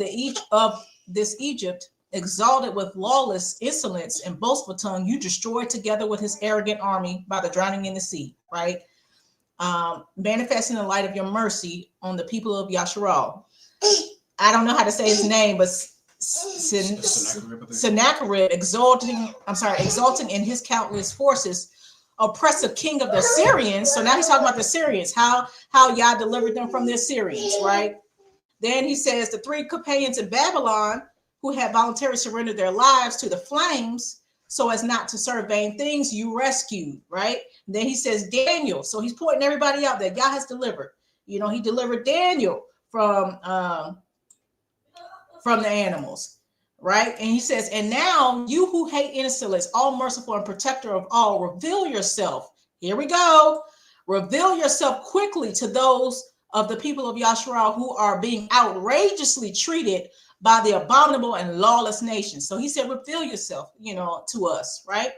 of this Egypt, exalted with lawless insolence and boastful tongue, you destroyed together with his arrogant army by the drowning in the sea, right? Manifesting the light of your mercy on the people of Yasharal. I don't know how to say his name, but Sennacherib, exalting in his countless forces, oppressive king of the Syrians. So now he's talking about the Syrians, how Yah delivered them from the Syrians, right? Then he says the 3 companions in Babylon who had voluntarily surrendered their lives to the flames so as not to serve vain things, you rescued, right? And then he says Daniel. So he's pointing everybody out that God has delivered. You know, he delivered Daniel from the animals, right? And he says, and now you who hate insolence, all merciful and protector of all, reveal yourself. Here we go. Reveal yourself quickly to those of the people of Yasharal who are being outrageously treated by the abominable and lawless nations. So he said, reveal yourself, you know, to us, right?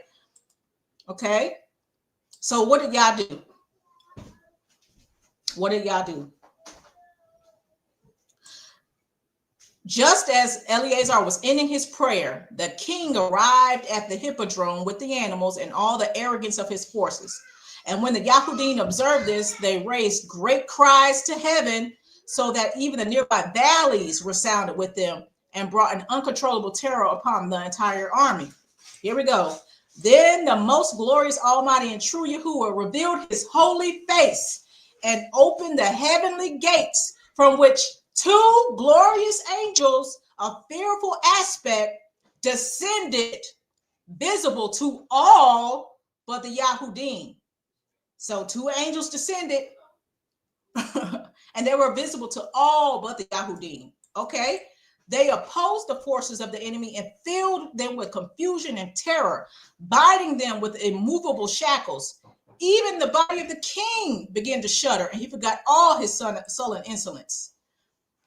Okay. So what did y'all do? What did y'all do? Just as Eleazar was ending his prayer, the king arrived at the hippodrome with the animals and all the arrogance of his forces. And when the Yahudim observed this, they raised great cries to heaven, so that even the nearby valleys resounded with them and brought an uncontrollable terror upon the entire army. Here we go. Then the most glorious, almighty, and true Yahuwah revealed his holy face and opened the heavenly gates, from which 2 glorious angels of fearful aspect descended, visible to all but the Yahudim. So 2 angels descended, and they were visible to all but the Yahudim. Okay, they opposed the forces of the enemy and filled them with confusion and terror, binding them with immovable shackles. Even the body of the king began to shudder, and he forgot all his sullen insolence.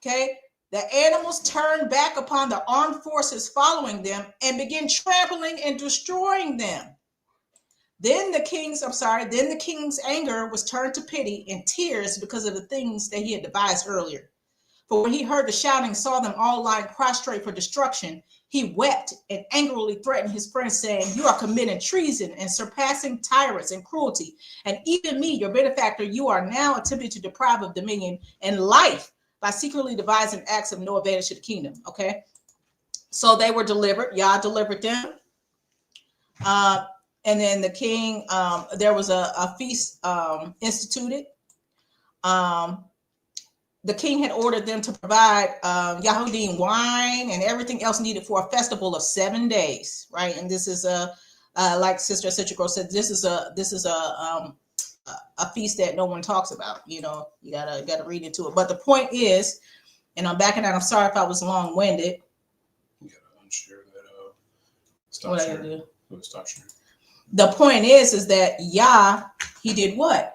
Okay, the animals turned back upon the armed forces following them and began trampling and destroying them. Then the king's anger was turned to pity and tears because of the things that he had devised earlier. For when he heard the shouting, saw them all lying prostrate for destruction, he wept and angrily threatened his friends, saying, "You are committing treason and surpassing tyrants and cruelty. And even me, your benefactor, you are now attempting to deprive of dominion and life by secretly devising acts of no advantage to the kingdom." Okay. So they were delivered. Yah delivered them. And then the king, there was a feast instituted. The king had ordered them to provide Yahudim wine and everything else needed for a festival of 7 days, right? And this is like Sister Citrico said, this is a feast that no one talks about. You know, you gotta read into it. But the point is, and I'm backing out. I'm sorry if I was long-winded. You gotta unshare that. Stop What sharing. I gotta do? Stop sharing. The point is that Yah, he did what?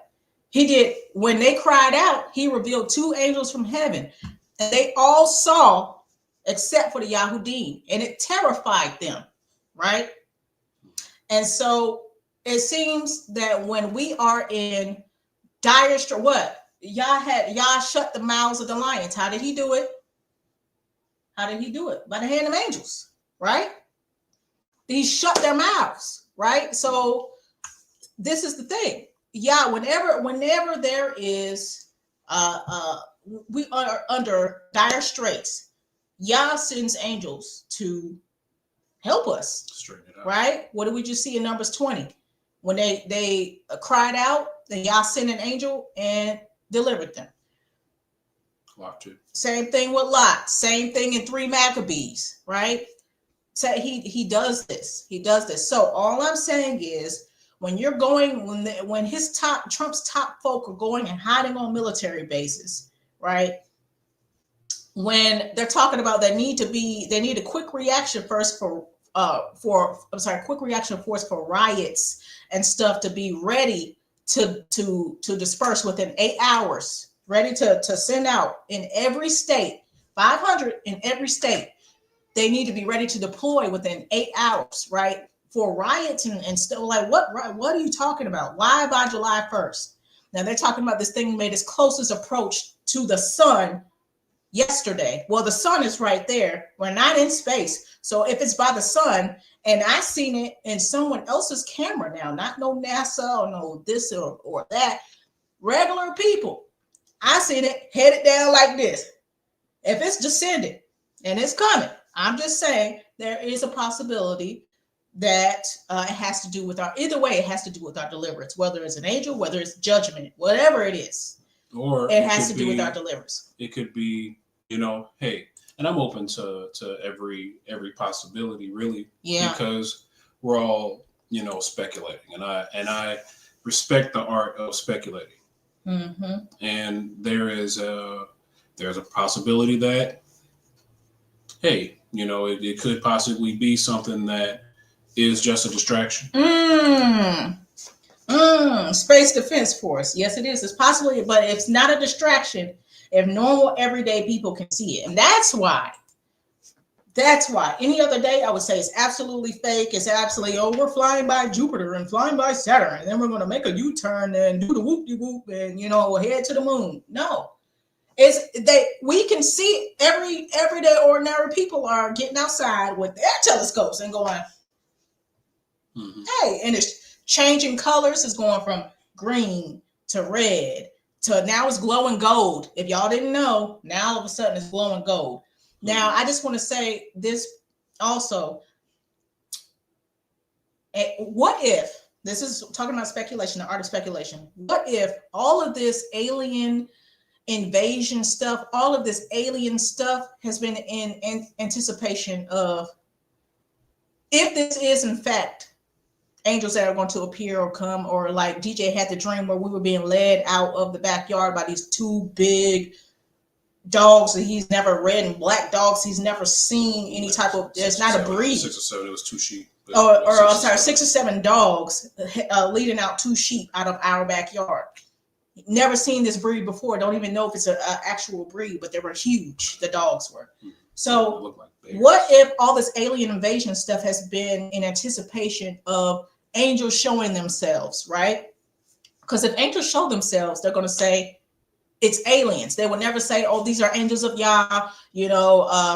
He did, when they cried out, he revealed 2 angels from heaven, and they all saw except for the Yahudim, and it terrified them, right? And so it seems that when we are in dire straits, what? Yah shut the mouths of the lions. How did he do it? How did he do it? By the hand of angels, right? He shut their mouths, right? So this is the thing. Yeah, whenever there is we are under dire straits, Yah sends angels to help us. Straighten it out. Right? What did we just see in Numbers 20? When they cried out, then Yah sent an angel and delivered them. Lot 2. Same thing with Lot. Same thing in 3 Maccabees, right? So he does this. He does this. So all I'm saying is, when you're going, when Trump's top folk are going and hiding on military bases, right? When they're talking about they need a quick reaction first quick reaction force for riots and stuff to be ready to disperse within 8 hours, ready to send out in every state, 500 in every state. They need to be ready to deploy within 8 hours, right? For riots and still, like, what are you talking about? Why by July 1st? Now they're talking about this thing made its closest approach to the sun yesterday. Well, the sun is right there. We're not in space. So if it's by the sun, and I seen it in someone else's camera now, not no NASA or no this or that, regular people, I seen it headed down like this. If it's descending and it's coming, I'm just saying there is a possibility that it has to do with either way, it has to do with our deliverance, whether it's an angel, whether it's judgment, whatever it is, or it has to do with our deliverance. It could be, hey, and I'm open to every possibility, really, because we're all, speculating, and I respect the art of speculating. Mm-hmm. And there's a possibility that, hey, it could possibly be something that is just a distraction. Space Defense Force. Yes, it is. It's possibly, but it's not a distraction if normal everyday people can see it. And that's why any other day I would say it's absolutely fake. It's absolutely, we're flying by Jupiter and flying by Saturn, and then we're going to make a U-turn and do the whoop-de-whoop and, head to the moon. No. We can see everyday ordinary people are getting outside with their telescopes and going, hey, and it's changing colors. It's going from green to red to now it's glowing gold. If y'all didn't know, now all of a sudden it's glowing gold. Now, I just want to say this also. What if, this is talking about speculation, the art of speculation. What if all of this alien invasion stuff, all of this alien stuff has been in anticipation of, if this is in fact angels that are going to appear or come, or like DJ had the dream where we were being led out of the backyard by these 2 big dogs that he's never, red and black dogs he's never seen any type of, it's not a breed. 6 or 7, it was 2 sheep. I'm sorry, 6 or 7 dogs leading out 2 sheep out of our backyard. Never seen this breed before. Don't even know if it's an actual breed, but they were huge, the dogs were. So what if all this alien invasion stuff has been in anticipation of angels showing themselves, right? Because if angels show themselves, they're going to say, it's aliens. They would never say, oh, these are angels of Yah,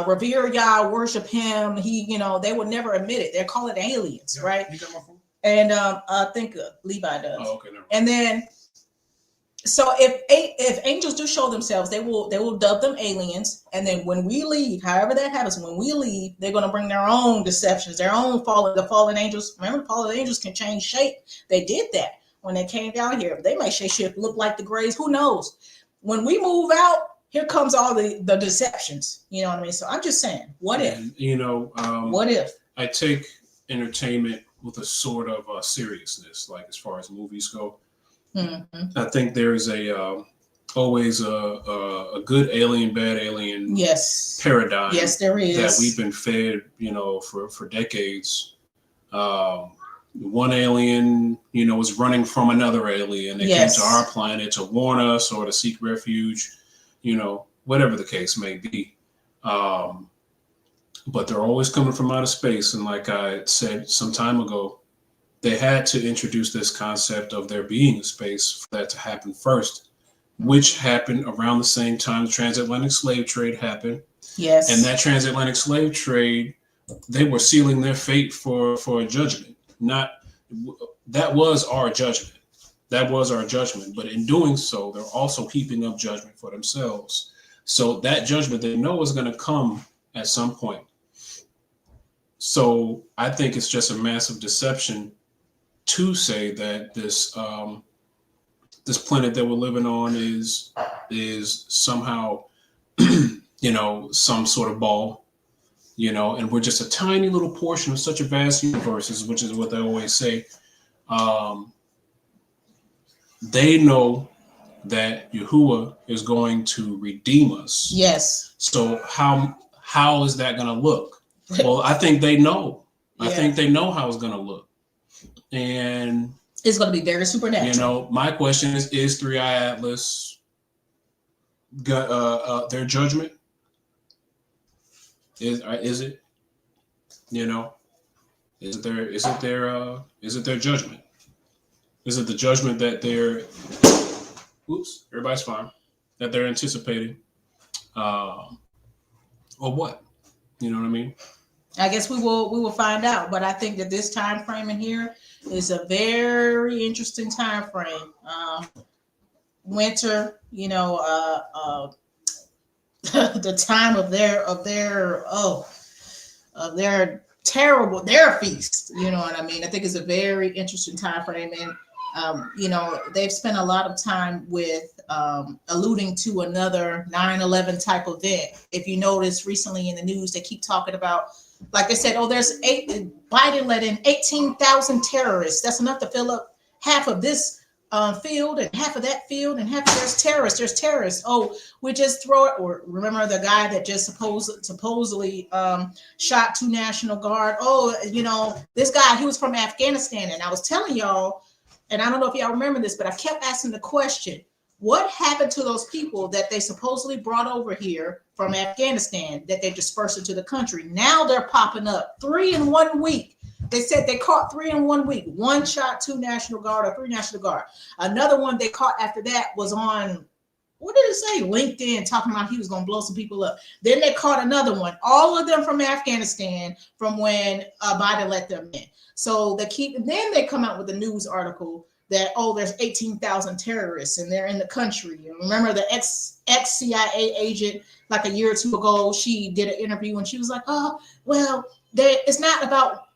revere Yah, worship him. They would never admit it. They call it aliens, right? You got my phone? And I think Levi does. Oh, okay. Never. And then, so if angels do show themselves, they will dub them aliens. And then when we leave, however that happens, when we leave, they're going to bring their own deceptions, their own the fallen angels. Remember, the fallen angels can change shape. They did that when they came down here. They may shape look like the Greys. Who knows? When we move out, here comes all the deceptions. You know what I mean? So I'm just saying, what if? What if? I take entertainment with a sort of seriousness, like as far as movies go. Mm-hmm. I think there's always a good alien, bad alien paradigm. Yes, there is. That we've been fed, for decades. One alien, was running from another alien. They came to our planet to warn us or to seek refuge, whatever the case may be. But they're always coming from outer space. And like I said some time ago, they had to introduce this concept of there being a space for that to happen first, which happened around the same time the transatlantic slave trade happened. Yes. And that transatlantic slave trade, they were sealing their fate for a judgment. That was our judgment. That was our judgment. But in doing so, they're also heaping up judgment for themselves. So that judgment they know is going to come at some point. So I think it's just a massive deception to say that this planet that we're living on is somehow, some sort of ball. And we're just a tiny little portion of such a vast universe, which is what they always say. They know that Yahuwah is going to redeem us. Yes. So how is that going to look? Well, I think they know. I think they know how it's going to look. And it's going to be very supernatural. My question is 3i Atlas their judgment? Is it? Is it their judgment? Is it the judgment that they're everybody's fine, that they're anticipating? Or what? You know what I mean? I guess we will find out, but I think that this time frame in here is a very interesting time frame. Winter, the time of their feast. You know what I mean? I think it's a very interesting time frame, and they've spent a lot of time with alluding to another 9/11 type event. If you notice recently in the news, they keep talking about, like I said, Biden let in 18,000 terrorists. That's enough to fill up half of this field and half of that field, and half of there's terrorists. Oh, we just throw it. Or remember the guy that just supposedly shot 2 National Guard. Oh, this guy, he was from Afghanistan. And I was telling y'all, and I don't know if y'all remember this, but I kept asking the question, what happened to those people that they supposedly brought over here from Afghanistan that they dispersed into the country? Now they're popping up 3 in 1 week. They said they caught 3 in 1 week. 1 shot 2 National Guard or 3 National Guard. Another one they caught after that was on, what did it say? LinkedIn, talking about he was going to blow some people up. Then they caught another one. All of them from Afghanistan from when Biden let them in. So then they come out with a news article that, there's 18,000 terrorists and they're in the country. And remember the ex-CIA agent, like a year or 2 ago, she did an interview and she was like, it's not about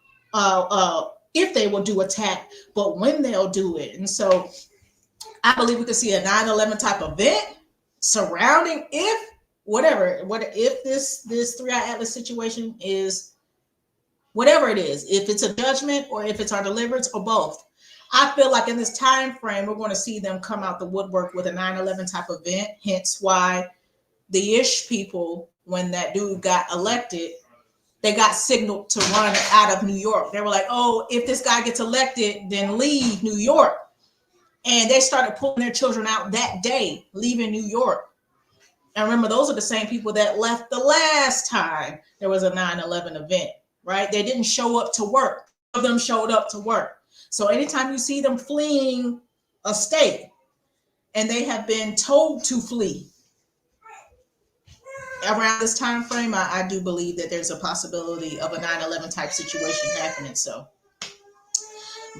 if they will do attack, but when they'll do it. And so I believe we could see a 9/11 type event surrounding if this 3i Atlas situation is whatever it is, if it's a judgment or if it's our deliverance or both. I feel like in this time frame, we're going to see them come out the woodwork with a 9/11 type event. Hence why the Ish people, when that dude got elected, they got signaled to run out of New York. They were like, if this guy gets elected, then leave New York. And they started pulling their children out that day, leaving New York. And remember, those are the same people that left the last time there was a 9/11 event, right? They didn't show up to work. Some of them showed up to work. So anytime you see them fleeing a state, and they have been told to flee around this time frame, I do believe that there's a possibility of a 9/11 type situation happening. So,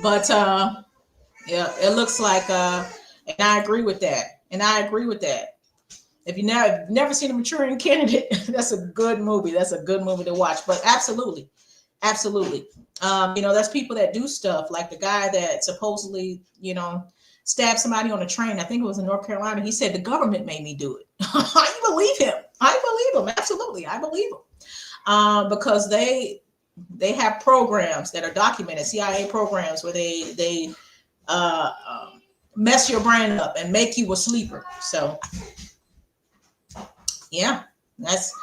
but yeah, it looks like and I agree with that. And I agree with that. If you never seen a Maturing Candidate, that's a good movie. That's a good movie to watch. But absolutely, absolutely. That's people that do stuff like the guy that supposedly, stabbed somebody on a train. I think it was in North Carolina. He said the government made me do it. I believe him. I believe him. Absolutely, I believe him. Because they have programs that are documented, CIA programs where they mess your brain up and make you a sleeper. So yeah, that's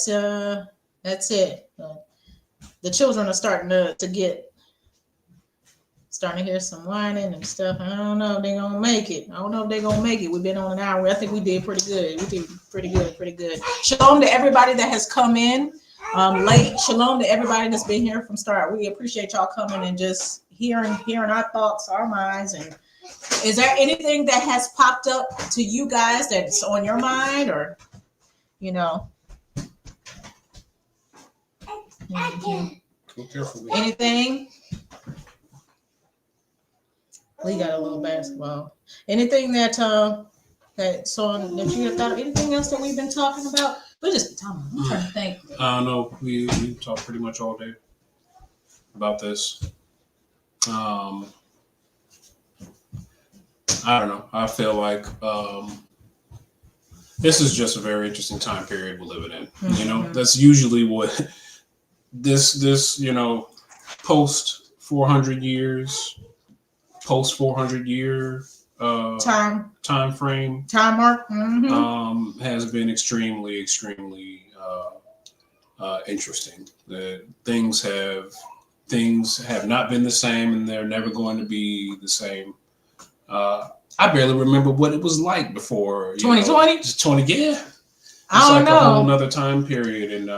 it. The children are starting to hear some whining and stuff. I don't know if they're gonna make it. We've been on an hour. I think we did pretty good. Pretty good. Shalom to everybody that has come in late. Shalom to everybody that's been here from start. We appreciate y'all coming and just hearing our thoughts, our minds. And is there anything that has popped up to you guys that's on your mind, or anything? We got a little basketball. Anything that you thought? Anything else that we've been talking about? We just been talking. I'm trying to think. No, we talked pretty much all day about this. I don't know. I feel like this is just a very interesting time period we're living in. Mm-hmm. That's usually what this post 400 years, post 400 year time frame, time mark, mm-hmm. Has been extremely interesting. Things have not been the same, and they're never going to be the same. I barely remember what it was like before 2020. Just 20, yeah. It's I don't know. A whole another time period, and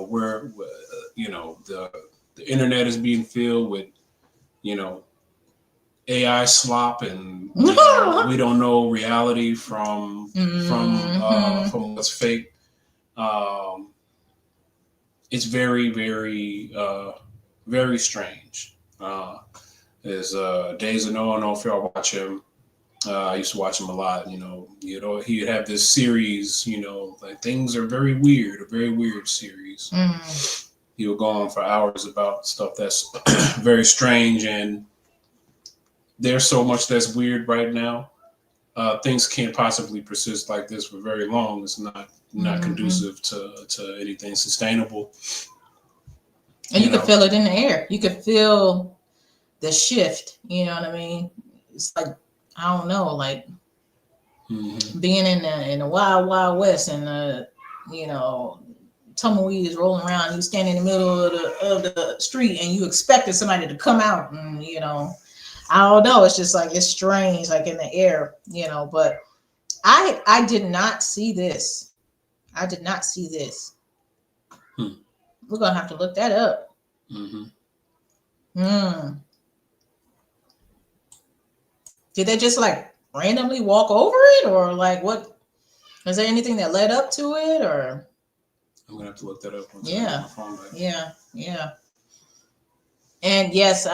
where the internet is being filled with AI slop, and we don't know reality from what's fake. It's very, very, very strange. There's Days of Noah. I don't know if y'all watch him. I used to watch him a lot. He'd have this series. Like Things Are Very Weird, a very weird series. Mm. He would go on for hours about stuff that's very strange, and there's so much that's weird right now. Things can't possibly persist like this for very long. It's not conducive to anything sustainable. And you can feel it in the air. You can feel the shift. You know what I mean? It's like, I don't know, like being in the wild west, and tumbleweed is rolling around. You stand in the middle of the street, and you expected somebody to come out, and I don't know. It's just like, it's strange, like in the air, but I did not see this. We're going to have to look that up. Did they just like randomly walk over it, or like what? Is there anything that led up to it, or? I'm going to have to look that up. Yeah. And yes,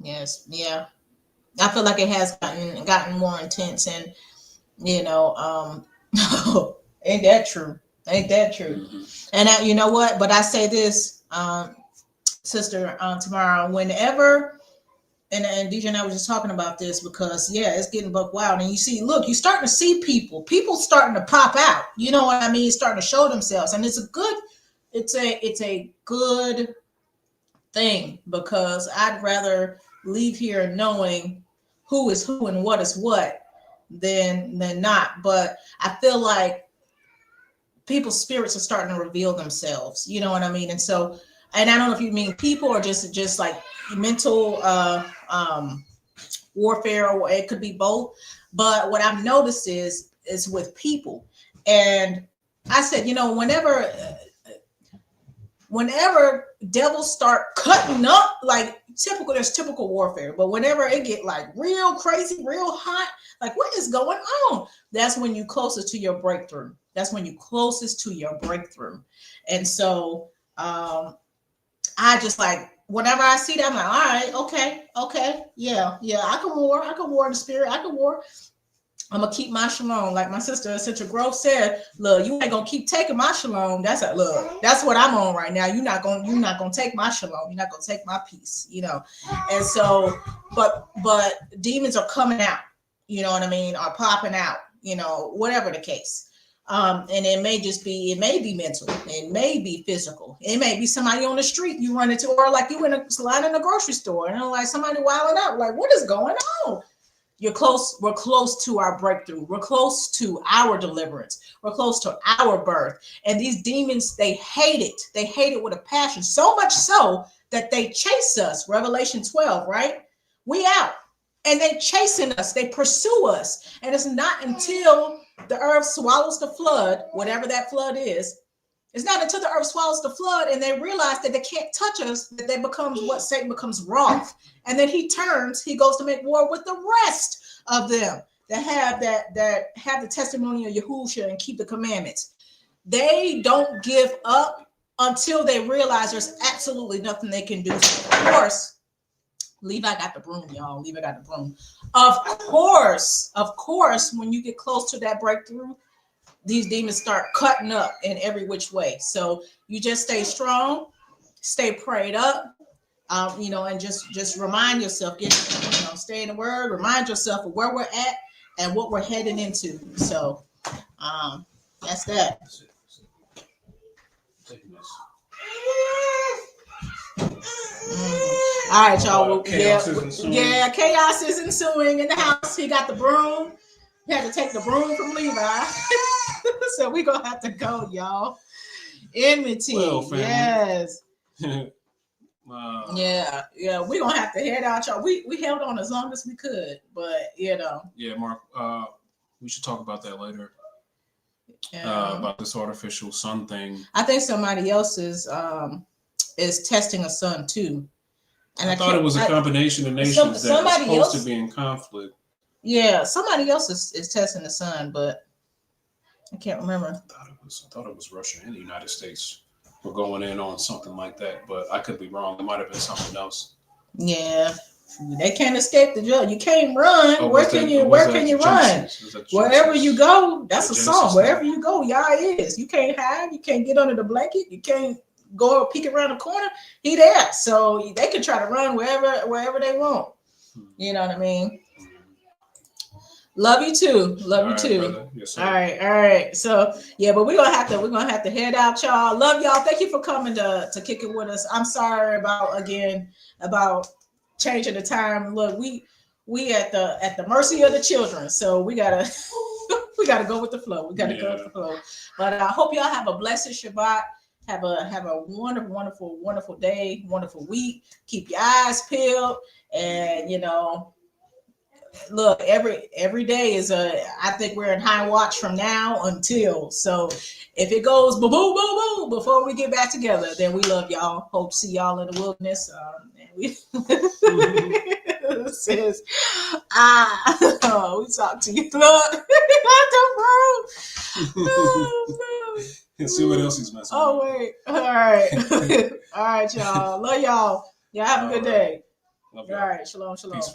Yes. Yeah. I feel like it has gotten more intense, and ain't that true? And you know what? But I say this, Sister Tamara, whenever, and DJ and I were just talking about this, because it's getting buck wild, and you're starting to see people starting to pop out. You know what I mean? Starting to show themselves, and it's a good thing, because I'd rather leave here knowing who is who and what is what than not. But I feel like people's spirits are starting to reveal themselves. You know what I mean? And so, and I don't know if you mean people or just like mental warfare, or it could be both. But what I've noticed is with people, and I said, whenever whenever devils start cutting up, like there's typical warfare, but whenever it get like real crazy, real hot, like what is going on? That's when you closest to your breakthrough. That's when you closest to your breakthrough. And so I just like, whenever I see that, I'm like, all right, okay, yeah, I can war in the spirit, I can war. I'm gonna keep my shalom. Like my sister Essential Growth said, look, you ain't gonna keep taking my shalom. That's what I'm on right now. You're not gonna take my shalom. You're not gonna take my peace, And so, but demons are coming out, you know what I mean, are popping out, whatever the case. And it may be mental, it may be physical, it may be somebody on the street you run into, or like you in a line in the grocery store, and like somebody wilding out, like what is going on? We're close to our breakthrough. We're close to our deliverance. We're close to our birth. And these demons, they hate it. They hate it with a passion, so much so that they chase us. Revelation 12, right? We out. And they chasing us. They pursue us. And it's not until the earth swallows the flood, whatever that flood is, it's not until the earth swallows the flood and they realize that they can't touch us, that they becomes what Satan becomes wroth. And then he goes to make war with the rest of them that have the testimony of Yahushua and keep the commandments. They don't give up until they realize there's absolutely nothing they can do. So of course, Levi got the broom, y'all. Levi got the broom. Of course, when you get close to that breakthrough, these demons start cutting up in every which way. So you just stay strong, stay prayed up, and just remind yourself, stay in the word, remind yourself of where we're at and what we're heading into. So that's that. All right, y'all. Chaos is ensuing in the house. He got the broom. He had to take the broom from Levi. So we're going to have to go, y'all. Enmity. Well, yes. Yeah. We're going to have to head out, y'all. We held on as long as we could, but, Yeah, Mark, we should talk about that later. About this artificial sun thing. I think somebody else is testing a sun, too. And I thought it was a combination of nations that are supposed to be in conflict. Yeah, somebody else is testing the sun, but I can't remember. I thought it was Russia and the United States were going in on something like that, but I could be wrong. It might have been something else. Yeah, they can't escape the judge. You can't run. Where can you run? Wherever you go, that's a song. Wherever you go, Yah is. You can't hide. You can't get under the blanket. You can't go peek around the corner. He there. So they can try to run wherever they want. You know what I mean? Love you too. Love you too. Yes, all right. So yeah, but we're gonna have to head out, y'all. Love y'all. Thank you for coming to kick it with us. I'm sorry about changing the time. Look, we at the mercy of the children, so we gotta go with the flow. Go with the flow. But I hope y'all have a blessed Shabbat. Have a wonderful, wonderful day, wonderful week. Keep your eyes peeled, and look, every day is I think we're in high watch from now until. So if it goes boom, boom, boom, boom before we get back together, then we love y'all. Hope to see y'all in the wilderness. And we says, we talk to you. Look, and see what else he's messing with. Oh wait. All right. All right, y'all. Love y'all. Y'all have a good day. Love y'all. All right. Shalom. Peace.